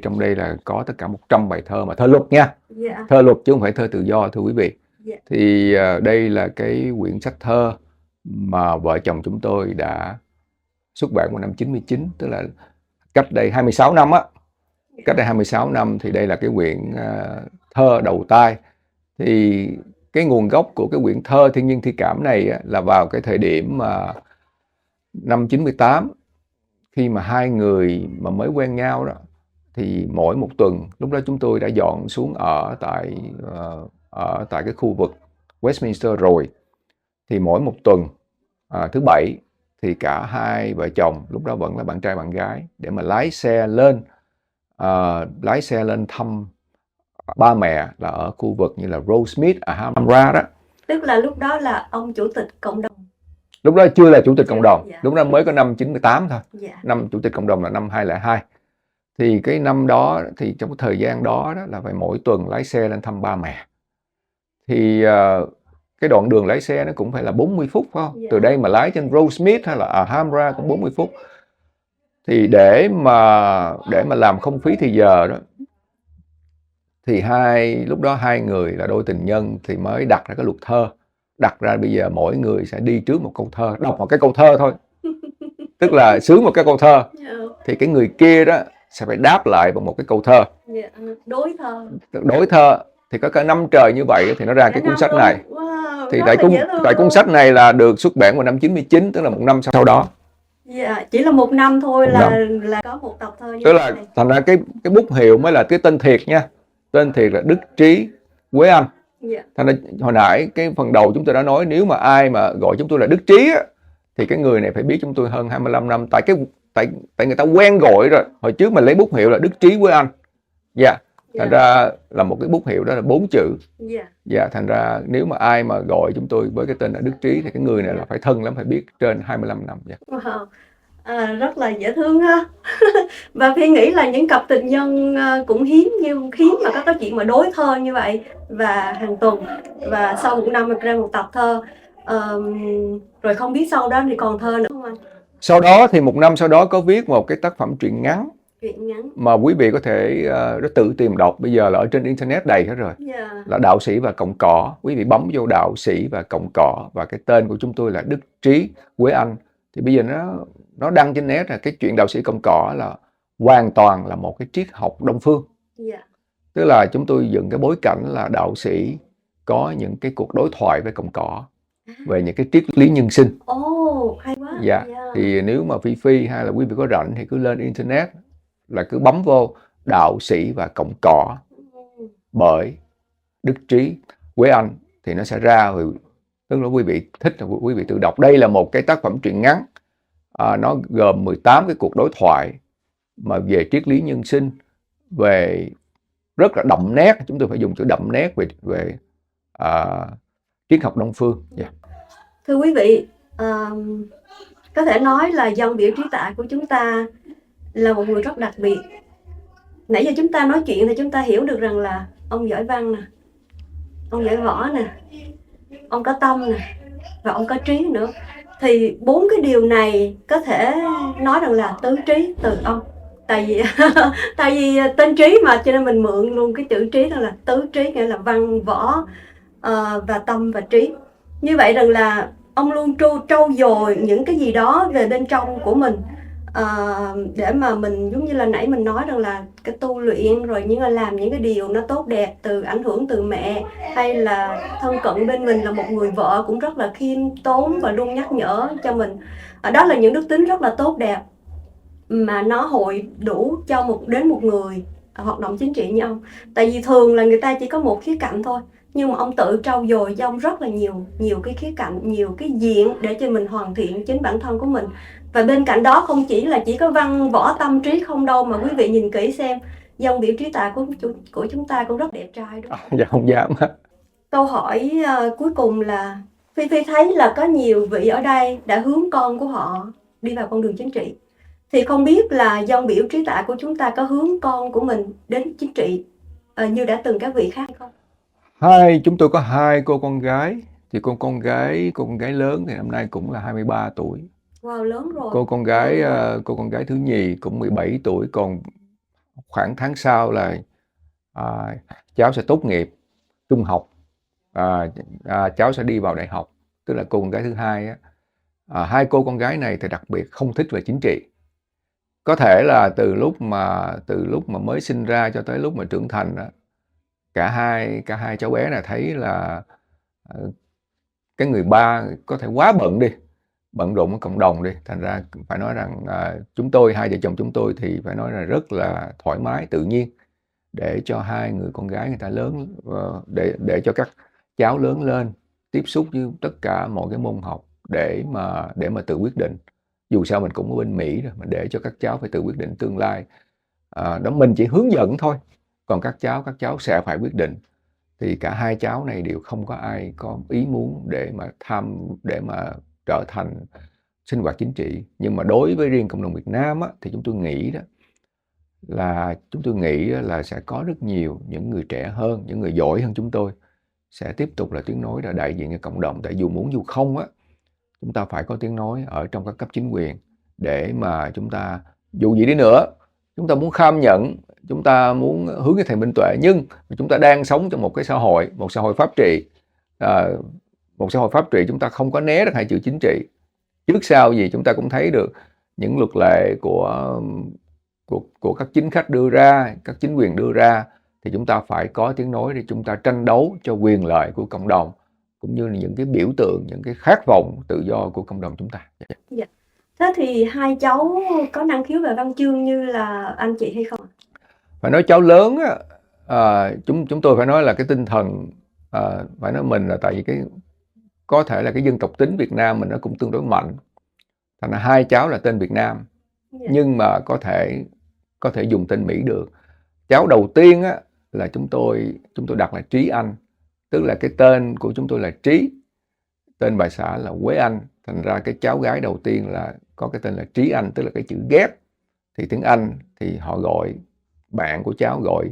Trong đây là có tất cả 100 bài thơ mà thơ luật nha. Yeah. Thơ luật chứ không phải thơ tự do thưa quý vị. Yeah. Thì đây là cái quyển sách thơ mà vợ chồng chúng tôi đã xuất bản vào năm 99, tức là cách đây 26 năm á. Cách đây 26 năm thì đây là cái quyển thơ đầu tay. Thì cái nguồn gốc của cái quyển thơ Thiên Nhiên Thi Cảm này là vào cái thời điểm mà năm 98, khi mà hai người mà mới quen nhau đó, thì mỗi một tuần, lúc đó chúng tôi đã dọn xuống ở tại cái khu vực Westminster rồi, thì mỗi một tuần thứ Bảy thì cả hai vợ chồng lúc đó vẫn là bạn trai bạn gái để mà lái xe lên thăm ba mẹ là ở khu vực như là Rosemead ở Alhambra đó. Tức là lúc đó là ông chủ tịch cộng đồng. Lúc đó chưa là chủ tịch cộng đồng, lúc đó mới có năm 98 thôi. Năm chủ tịch cộng đồng là năm 2002. Thì cái năm đó, thì trong cái thời gian đó là phải mỗi tuần lái xe lên thăm ba mẹ. Thì cái đoạn đường lái xe nó cũng phải là 40 phút phải không? Từ đây mà lái trên Rosemead hay là Alhambra cũng 40 phút. Thì để mà làm không phí thì giờ đó, thì lúc đó hai người là đôi tình nhân thì mới đặt ra cái luật thơ. Đặt ra bây giờ mỗi người sẽ đi trước một câu thơ, đọc một cái câu thơ thôi. Tức là sướng một cái câu thơ. Thì cái người kia đó sẽ phải đáp lại bằng một cái câu thơ. Đối thơ. Thì có cả 5 trời như vậy thì nó ra cái cuốn sách này. Thì tại cuốn sách này là được xuất bản vào năm 99, tức là một năm sau đó. Dạ, chỉ là 1 năm thôi Một năm. là có một tập thơ như Tức thế là này. thành ra cái bút hiệu mới là cái tên thiệt nha. Tên thiệt là Đức Trí Quế Anh. Dạ. Thành ra hồi nãy cái phần đầu chúng tôi đã nói, nếu mà ai mà gọi chúng tôi là Đức Trí á, thì cái người này phải biết chúng tôi hơn 25 năm. Tại người ta quen gọi rồi. Hồi trước mình lấy bút hiệu là Đức Trí Quế Anh. Dạ. Thành ra là một cái bút hiệu đó là 4 chữ. Dạ, thành ra nếu mà ai mà gọi chúng tôi với cái tên là Đức Trí thì cái người này là phải thân lắm, phải biết trên 25 năm. Dạ. Wow. Rất là dễ thương ha. Và Phi nghĩ là những cặp tình nhân cũng hiếm mà có cái chuyện mà đối thơ như vậy và hàng tuần, và sau 1 năm ra một tập thơ. Rồi không biết sau đó thì còn thơ nữa không anh? Sau đó thì 1 năm sau đó có viết một cái tác phẩm truyện ngắn mà quý vị có thể tự tìm đọc, bây giờ là ở trên internet đầy hết rồi. Là Đạo Sĩ và Cọng Cỏ. Quý vị bấm vô Đạo Sĩ và Cọng Cỏ và cái tên của chúng tôi là Đức Trí Quế Anh. Thì bây giờ nó đăng trên net là cái chuyện Đạo Sĩ Cọng Cỏ là hoàn toàn là một cái triết học Đông phương. Tức là chúng tôi dựng cái bối cảnh là đạo sĩ có những cái cuộc đối thoại với cọng cỏ về những cái triết lý nhân sinh. Hay quá. Dạ. Thì nếu mà Phi hay là quý vị có rảnh thì cứ lên internet là cứ bấm vô Đạo Sĩ và Cọng Cỏ bởi Đức Trí Quế Anh thì nó sẽ ra. Tức là quý vị thích là quý vị tự đọc. Đây là một cái tác phẩm truyện ngắn, nó gồm 18 cái cuộc đối thoại mà về triết lý nhân sinh, về rất là đậm nét, chúng tôi phải dùng chữ đậm nét về triết học Đông phương. Yeah. Thưa quý vị, có thể nói là Dân Biểu Trí Tạ của chúng ta là một người rất đặc biệt. Nãy giờ chúng ta nói chuyện thì chúng ta hiểu được rằng là ông giỏi văn nè, ông giỏi võ nè, ông có tâm nè, và ông có trí nữa. Thì 4 cái điều này có thể nói rằng là tứ trí từ ông. Tại vì tên trí mà, cho nên mình mượn luôn cái chữ trí, đó là tứ trí, nghĩa là văn, võ và tâm và trí. Như vậy rằng là ông luôn trau dồi những cái gì đó về bên trong của mình, để mà mình giống như là nãy mình nói rằng là cái tu luyện, rồi làm những cái điều nó tốt đẹp, từ ảnh hưởng từ mẹ, hay là thân cận bên mình là một người vợ cũng rất là khiêm tốn và luôn nhắc nhở cho mình. Đó là những đức tính rất là tốt đẹp mà nó hội đủ cho đến một người hoạt động chính trị như ông. Tại vì thường là người ta chỉ có một khía cạnh thôi, nhưng mà ông tự trau dồi cho ông rất là nhiều cái khía cạnh, nhiều cái diện để cho mình hoàn thiện chính bản thân của mình. Và bên cạnh đó không chỉ có văn võ tâm trí không đâu, mà quý vị nhìn kỹ xem, Dân Biểu Trí Tạ của chúng ta cũng rất đẹp trai, đúng không? Dạ không dám. Câu hỏi cuối cùng là Phi thấy là có nhiều vị ở đây đã hướng con của họ đi vào con đường chính trị. Thì không biết là Dân Biểu Trí Tạ của chúng ta có hướng con của mình đến chính trị như đã từng các vị khác không? Chúng tôi có 2 cô con gái. Thì cô con gái lớn thì năm nay cũng là 23 tuổi. Wow, lớn rồi. Cô con gái thứ nhì cũng 17 tuổi. Còn khoảng tháng sau là cháu sẽ tốt nghiệp trung học, cháu sẽ đi vào đại học. Tức là cô con gái thứ hai á. 2 cô con gái này thì đặc biệt không thích về chính trị. Có thể là từ lúc mà mới sinh ra cho tới lúc mà trưởng thành đó, cả hai cháu bé này thấy là cái người ba có thể quá bận rộn với cộng đồng đi, thành ra phải nói rằng chúng tôi, hai vợ chồng chúng tôi thì phải nói là rất là thoải mái tự nhiên để cho 2 người con gái người ta lớn, để cho các cháu lớn lên tiếp xúc với tất cả mọi cái môn học để mà tự quyết định. Dù sao mình cũng ở bên Mỹ rồi, mình để cho các cháu phải tự quyết định tương lai. Đó, mình chỉ hướng dẫn thôi, còn các cháu sẽ phải quyết định. Thì cả 2 cháu này đều không có ai có ý muốn để mà trở thành sinh hoạt chính trị. Nhưng mà đối với riêng cộng đồng Việt Nam á, thì chúng tôi nghĩ là sẽ có rất nhiều những người trẻ hơn, những người giỏi hơn chúng tôi sẽ tiếp tục là tiếng nói, là đại diện cho cộng đồng. Tại dù muốn dù không á, chúng ta phải có tiếng nói ở trong các cấp chính quyền để mà chúng ta, dù gì đi nữa, chúng ta muốn kham nhận, chúng ta muốn hướng cái thầy minh tuệ, nhưng chúng ta đang sống trong một xã hội pháp trị. Một xã hội pháp trị chúng ta không có né được 2 chữ chính trị. Trước sau gì chúng ta cũng thấy được những luật lệ của các chính khách đưa ra, các chính quyền đưa ra, thì chúng ta phải có tiếng nói để chúng ta tranh đấu cho quyền lợi của cộng đồng, cũng như là những cái biểu tượng, những cái khát vọng tự do của cộng đồng chúng ta. Dạ. Thế thì hai cháu có năng khiếu về văn chương như là anh chị hay không? Phải nói cháu lớn á, chúng tôi phải nói là cái tinh thần, phải nói mình là tại vì có thể là cái dân tộc tính Việt Nam mình nó cũng tương đối mạnh, thành ra hai cháu là tên Việt Nam Dạ. nhưng mà có thể dùng tên Mỹ được. Cháu đầu tiên á là chúng tôi đặt là Trí Anh, tức là cái tên của chúng tôi là Trí, tên bà xã là Quế Anh, thành ra cái cháu gái đầu tiên là có cái tên là Trí Anh, tức là cái chữ ghép. Thì tiếng Anh thì họ gọi, bạn của cháu gọi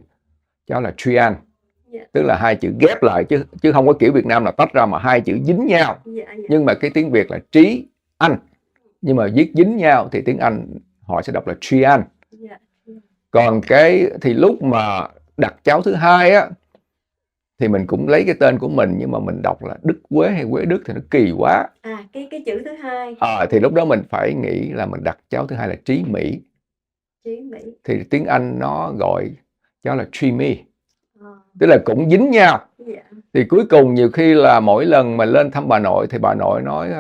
cháu là Trian, tức là hai chữ ghép lại, chứ không có kiểu Việt Nam là tách ra mà hai chữ dính nhau. Nhưng mà cái tiếng Việt là Trí Anh, nhưng mà viết dính nhau thì tiếng Anh họ sẽ đọc là Trian. Còn thì lúc mà đặt cháu thứ hai á thì mình cũng lấy cái tên của mình nhưng mà mình đọc là Đức Quế hay Quế Đức thì nó kỳ quá. Cái chữ thứ hai. Thì lúc đó mình phải nghĩ là mình đặt cháu thứ hai là Trí Mỹ. Trí Mỹ. Thì tiếng Anh nó gọi cháu là Trimi, tức là cũng dính nhau. Thì cuối cùng nhiều khi là mỗi lần mà lên thăm bà nội thì bà nội nói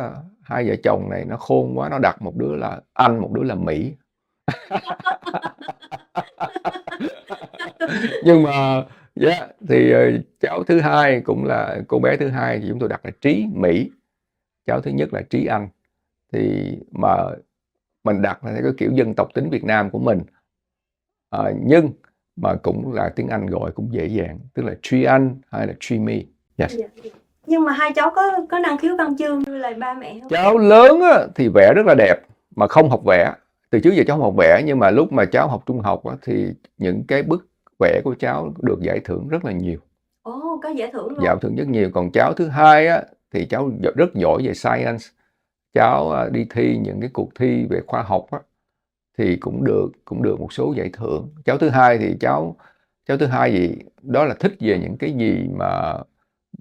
hai vợ chồng này nó khôn quá, nó đặt một đứa là Anh, một đứa là Mỹ. Nhưng mà thì cháu thứ hai cũng là cô bé thứ hai thì chúng tôi đặt là Trí Mỹ, cháu thứ nhất là Trí Anh. Thì mà mình đặt là cái kiểu dân tộc tính Việt Nam của mình, nhưng mà cũng là tiếng Anh gọi cũng dễ dàng, tức là Trian hay là Trimi. Yes. Nhưng mà hai cháu có năng khiếu văn chương như là ba mẹ không? Cháu lớn á, thì vẽ rất là đẹp mà không học vẽ. Từ trước giờ cháu không học vẽ, nhưng mà lúc mà cháu học trung học á, thì những cái bức vẽ của cháu được giải thưởng rất là nhiều. Có giải thưởng luôn. Giải thưởng rất nhiều. Còn cháu thứ hai á, thì cháu rất giỏi về science. Cháu đi thi những cái cuộc thi về khoa học á, thì cũng được một số giải thưởng. Cháu thứ hai thì cháu thứ hai gì đó là thích về những cái gì mà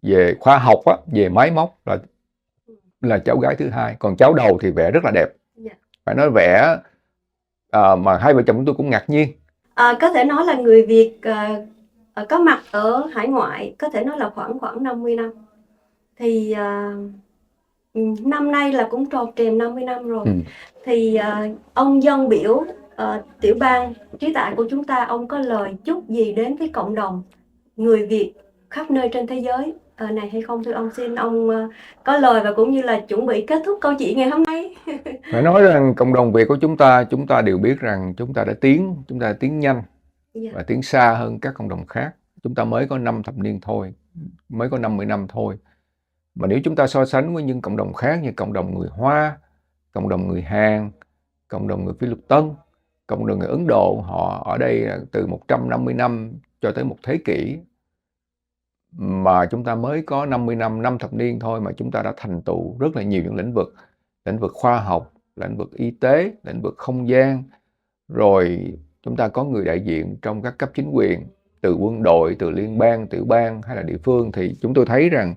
về khoa học á, về máy móc, là cháu gái thứ hai. Còn cháu đầu thì vẽ rất là đẹp. Phải nói vẽ mà hai vợ chồng tôi cũng ngạc nhiên. Có thể nói là người Việt có mặt ở hải ngoại có thể nói là khoảng 50 năm. Thì năm nay là cũng tròn trềm 50 năm rồi. Thì ông dân biểu tiểu bang trí tại của chúng ta, ông có lời chúc gì đến với cộng đồng người Việt khắp nơi trên thế giới này hay không? Thưa ông, xin ông có lời và cũng như là chuẩn bị kết thúc câu chuyện ngày hôm nay. Phải nói rằng cộng đồng Việt của chúng ta đều biết rằng chúng ta đã tiến nhanh và tiến xa hơn các cộng đồng khác. Chúng ta mới có 5 thập niên thôi, mới có 50 năm thôi. Mà nếu chúng ta so sánh với những cộng đồng khác như cộng đồng người Hoa, cộng đồng người Hàn, cộng đồng người Phi Luật Tân, cộng đồng người Ấn Độ, họ ở đây từ 150 năm cho tới một thế kỷ, mà chúng ta mới có 50 năm, 5 thập niên thôi mà chúng ta đã thành tựu rất là nhiều những lĩnh vực khoa học, lĩnh vực y tế, lĩnh vực không gian. Rồi chúng ta có người đại diện trong các cấp chính quyền, từ quân đội, từ liên bang, tiểu bang hay là địa phương. Thì chúng tôi thấy rằng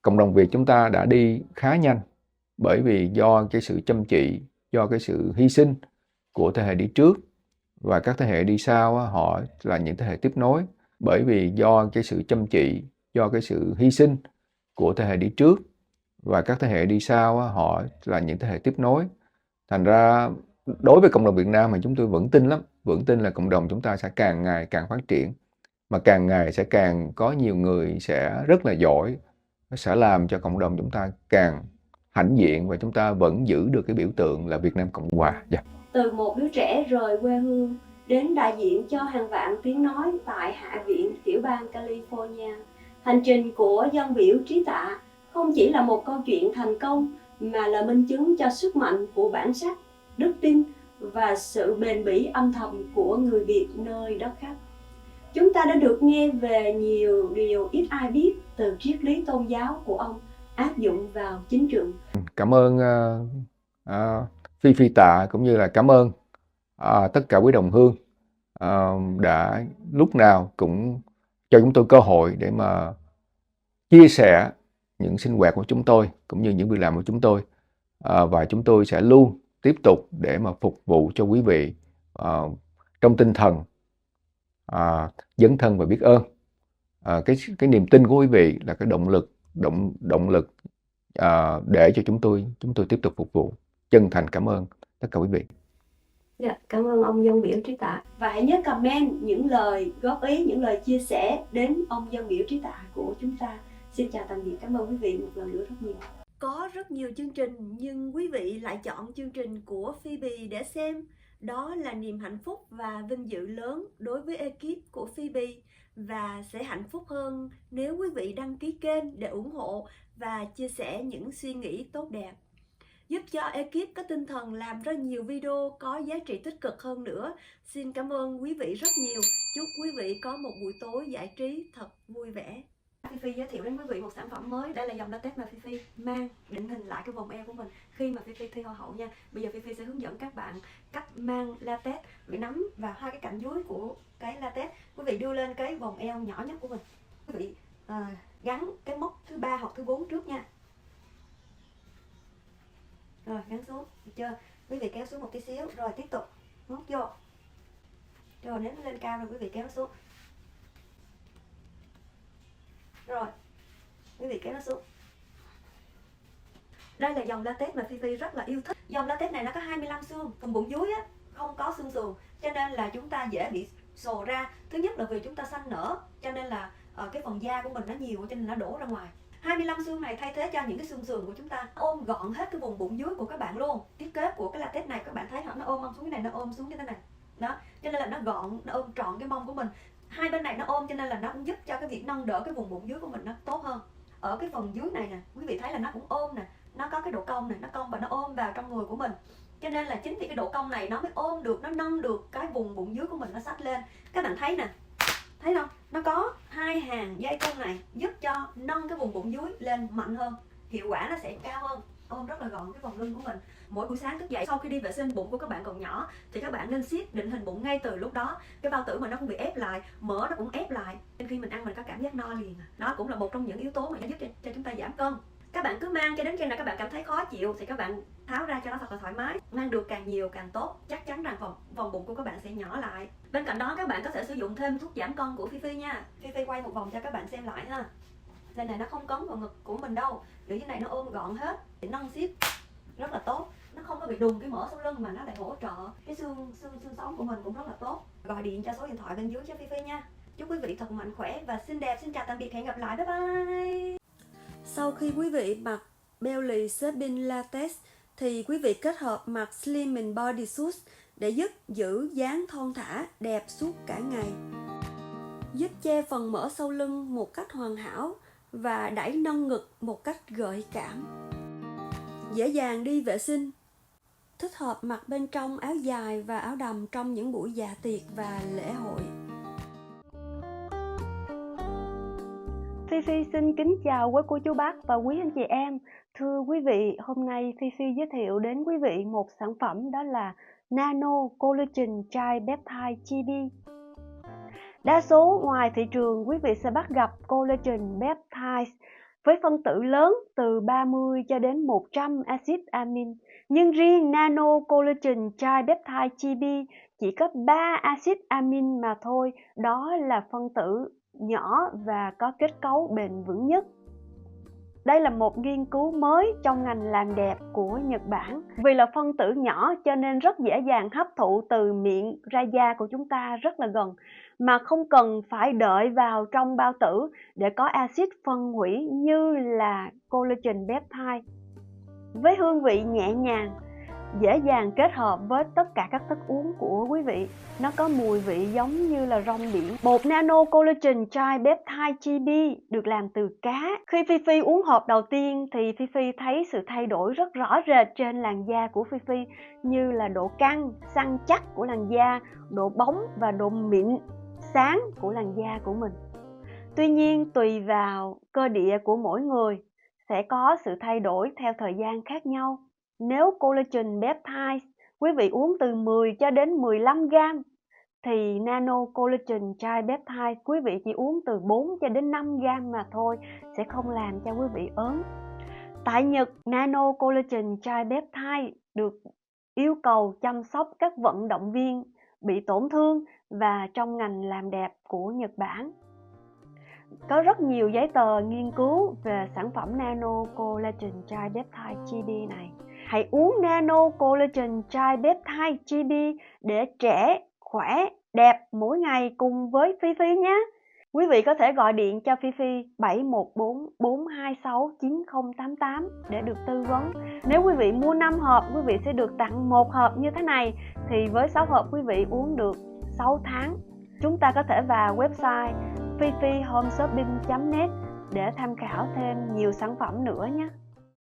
cộng đồng Việt chúng ta đã đi khá nhanh, bởi vì do cái sự chăm chỉ, do cái sự hy sinh của thế hệ đi trước, và các thế hệ đi sau họ là những thế hệ tiếp nối. Bởi vì do cái sự chăm chỉ, do cái sự hy sinh của thế hệ đi trước, và các thế hệ đi sau họ là những thế hệ tiếp nối. Thành ra đối với cộng đồng Việt Nam thì chúng tôi vững tin lắm, vững tin là cộng đồng chúng ta sẽ càng ngày càng phát triển, mà càng ngày sẽ càng có nhiều người sẽ rất là giỏi, nó sẽ làm cho cộng đồng chúng ta càng hãnh diện và chúng ta vẫn giữ được cái biểu tượng là Việt Nam Cộng Hòa. Từ một đứa trẻ rời quê hương đến đại diện cho hàng vạn tiếng nói tại Hạ viện tiểu bang California, hành trình của dân biểu trí tạ không chỉ là một câu chuyện thành công mà là minh chứng cho sức mạnh của bản sắc, đức tin và sự bền bỉ âm thầm của người Việt nơi đất khách. Chúng ta đã được nghe về nhiều điều ít ai biết từ triết lý tôn giáo của ông áp dụng vào chính trường. Cảm ơn Phi Tạ, cũng như là cảm ơn tất cả quý đồng hương đã lúc nào cũng cho chúng tôi cơ hội để mà chia sẻ những sinh hoạt của chúng tôi cũng như những việc làm của chúng tôi, và chúng tôi sẽ luôn tiếp tục để mà phục vụ cho quý vị trong tinh thần dấn thân và biết ơn. Cái niềm tin của quý vị là cái động lực để cho chúng tôi tiếp tục phục vụ. chân thành cảm ơn tất cả quý vị. Dạ, cảm ơn ông dân biểu Trí Tạ. Và hãy nhớ comment những lời góp ý, những lời chia sẻ đến ông dân biểu Trí Tạ của chúng ta. Xin chào tạm biệt, cảm ơn quý vị một lần nữa rất nhiều. Có rất nhiều chương trình nhưng quý vị lại chọn chương trình của Phoebe để xem. Đó là niềm hạnh phúc và vinh dự lớn đối với ekip của Phoebe, và sẽ hạnh phúc hơn nếu quý vị đăng ký kênh để ủng hộ và chia sẻ những suy nghĩ tốt đẹp, giúp cho ekip có tinh thần làm ra nhiều video có giá trị tích cực hơn nữa. Xin cảm ơn quý vị rất nhiều. Chúc quý vị có một buổi tối giải trí thật vui vẻ. Phi giới thiệu đến quý vị một sản phẩm mới. Đây là dòng latex mà Phi mang định hình lại cái vòng eo của mình khi mà Phi thi hoa hậu nha. Bây giờ Phi sẽ hướng dẫn các bạn cách mang latex, bị nắm vào hai cái cạnh dưới của cái latex. Quý vị đưa lên cái vòng eo nhỏ nhất của mình. Quý vị gắn cái móc thứ 3 hoặc thứ 4 trước nha. Rồi gắn xuống, được chưa? Quý vị kéo xuống một tí xíu, rồi tiếp tục móc vô. Rồi nếu nó lên cao rồi quý vị kéo nó xuống. Rồi, quý vị kéo nó xuống. Đây là dòng latex mà Phi rất là yêu thích. Dòng latex này nó có 25 xương, phần bụng dưới á không có xương sườn, cho nên là chúng ta dễ bị sồ ra. Thứ nhất là vì chúng ta sanh nở, cho nên là cái phần da của mình nó nhiều, cho nên nó đổ ra ngoài. 25 xương này thay thế cho những cái xương sườn của chúng ta, ôm gọn hết cái vùng bụng dưới của các bạn luôn. Thiết kế của cái latex này các bạn thấy nó ôm xuống cái này, nó ôm xuống như thế này đó, cho nên là nó gọn, nó ôm trọn cái mông của mình. Hai bên này nó ôm, cho nên là nó cũng giúp cho cái việc nâng đỡ cái vùng bụng dưới của mình nó tốt hơn. Ở cái phần dưới này nè, quý vị thấy là nó cũng ôm nè, nó có cái độ cong này, nó cong và nó ôm vào trong người của mình, cho nên là chính vì cái độ cong này nó mới ôm được, nó nâng được cái vùng bụng dưới của mình, nó xách lên. Các bạn thấy nè, thấy không, nó có hai hàng dây cong này giúp cho nâng cái vùng bụng dưới lên mạnh hơn, hiệu quả nó sẽ cao hơn. Ôm rất là gọn cái vòng lưng của mình. Mỗi buổi sáng thức dậy sau khi đi vệ sinh, bụng của các bạn còn nhỏ thì các bạn nên siết định hình bụng ngay từ lúc đó. Cái bao tử mà nó cũng bị ép lại, mỡ nó cũng ép lại, nên khi mình ăn mình có cảm giác no liền. Đó cũng là một trong những yếu tố mà giúp cho chúng ta giảm cân. Các bạn cứ mang cho đến khi nào các bạn cảm thấy khó chịu thì các bạn tháo ra cho nó thật là thoải mái. Mang được càng nhiều càng tốt, chắc chắn rằng vòng bụng của các bạn sẽ nhỏ lại. Bên cạnh đó các bạn có thể sử dụng thêm thuốc giảm cân của Phi nha. Phi quay một vòng cho các bạn xem lại ha. Đây này nó không cấn vào ngực của mình đâu, ở dưới này nó ôm gọn hết, để nâng siết rất là tốt. Nó không có bị đùng cái mỡ sau lưng mà nó lại hỗ trợ cái xương sống của mình cũng rất là tốt. Gọi điện cho số điện thoại bên dưới cho Phi nha. Chúc quý vị thật mạnh khỏe và xinh đẹp. Xin chào tạm biệt, hẹn gặp lại, bye bye. Sau khi quý vị mặc belly shaping latex thì quý vị kết hợp mặc slimming bodysuit để giúp giữ dáng thon thả đẹp suốt cả ngày, giúp che phần mỡ sau lưng một cách hoàn hảo và đẩy nâng ngực một cách gợi cảm, dễ dàng đi vệ sinh, thích hợp mặc bên trong áo dài và áo đầm trong những buổi dạ tiệc và lễ hội. Phi xin kính chào quý cô chú bác và quý anh chị em. Thưa quý vị, hôm nay Phi giới thiệu đến quý vị một sản phẩm, đó là Nano Collagen Chai Peptide Chibi. Đa số ngoài thị trường quý vị sẽ bắt gặp collagen peptides với phân tử lớn từ 30 cho đến 100 axit amin. Nhưng riêng Nano Collagen Chai Peptide Chibi chỉ có 3 axit amin mà thôi. Đó là phân tử nhỏ và có kết cấu bền vững nhất. Đây là một nghiên cứu mới trong ngành làm đẹp của Nhật Bản. Vì là phân tử nhỏ cho nên rất dễ dàng hấp thụ từ miệng ra da của chúng ta rất là gần, mà không cần phải đợi vào trong bao tử để có axit phân hủy như là collagen peptide. Với hương vị nhẹ nhàng, dễ dàng kết hợp với tất cả các thức uống của quý vị. Nó có mùi vị giống như là rong biển. Bột Nano Collagen Chai Peptide Chibi được làm từ cá. Khi Phi uống hộp đầu tiên thì Phi thấy sự thay đổi rất rõ rệt trên làn da của Phi, như là độ căng, săn chắc của làn da, độ bóng và độ mịn, sáng của làn da của mình. Tuy nhiên, tùy vào cơ địa của mỗi người sẽ có sự thay đổi theo thời gian khác nhau. Nếu collagen peptide quý vị uống từ 10 cho đến 15 gram thì Nano Collagen Chai Peptide quý vị chỉ uống từ 4 cho đến 5 gram mà thôi, sẽ không làm cho quý vị ớn. Tại Nhật, Nano Collagen Chai Peptide được yêu cầu chăm sóc các vận động viên bị tổn thương và trong ngành làm đẹp của Nhật Bản. Có rất nhiều giấy tờ nghiên cứu về sản phẩm Nano Collagen Chai Peptide Chibi này. hãy uống Nano Collagen Tripeptide GB để trẻ, khỏe, đẹp mỗi ngày cùng với Phi Phi nhé. Quý vị có thể gọi điện cho Phi Phi 714 426 9088 để được tư vấn. Nếu quý vị mua 5 hộp, quý vị sẽ được tặng 1 hộp như thế này. Thì với 6 hộp quý vị uống được 6 tháng. Chúng ta có thể vào website fifihomeshopping.net để tham khảo thêm nhiều sản phẩm nữa nhé.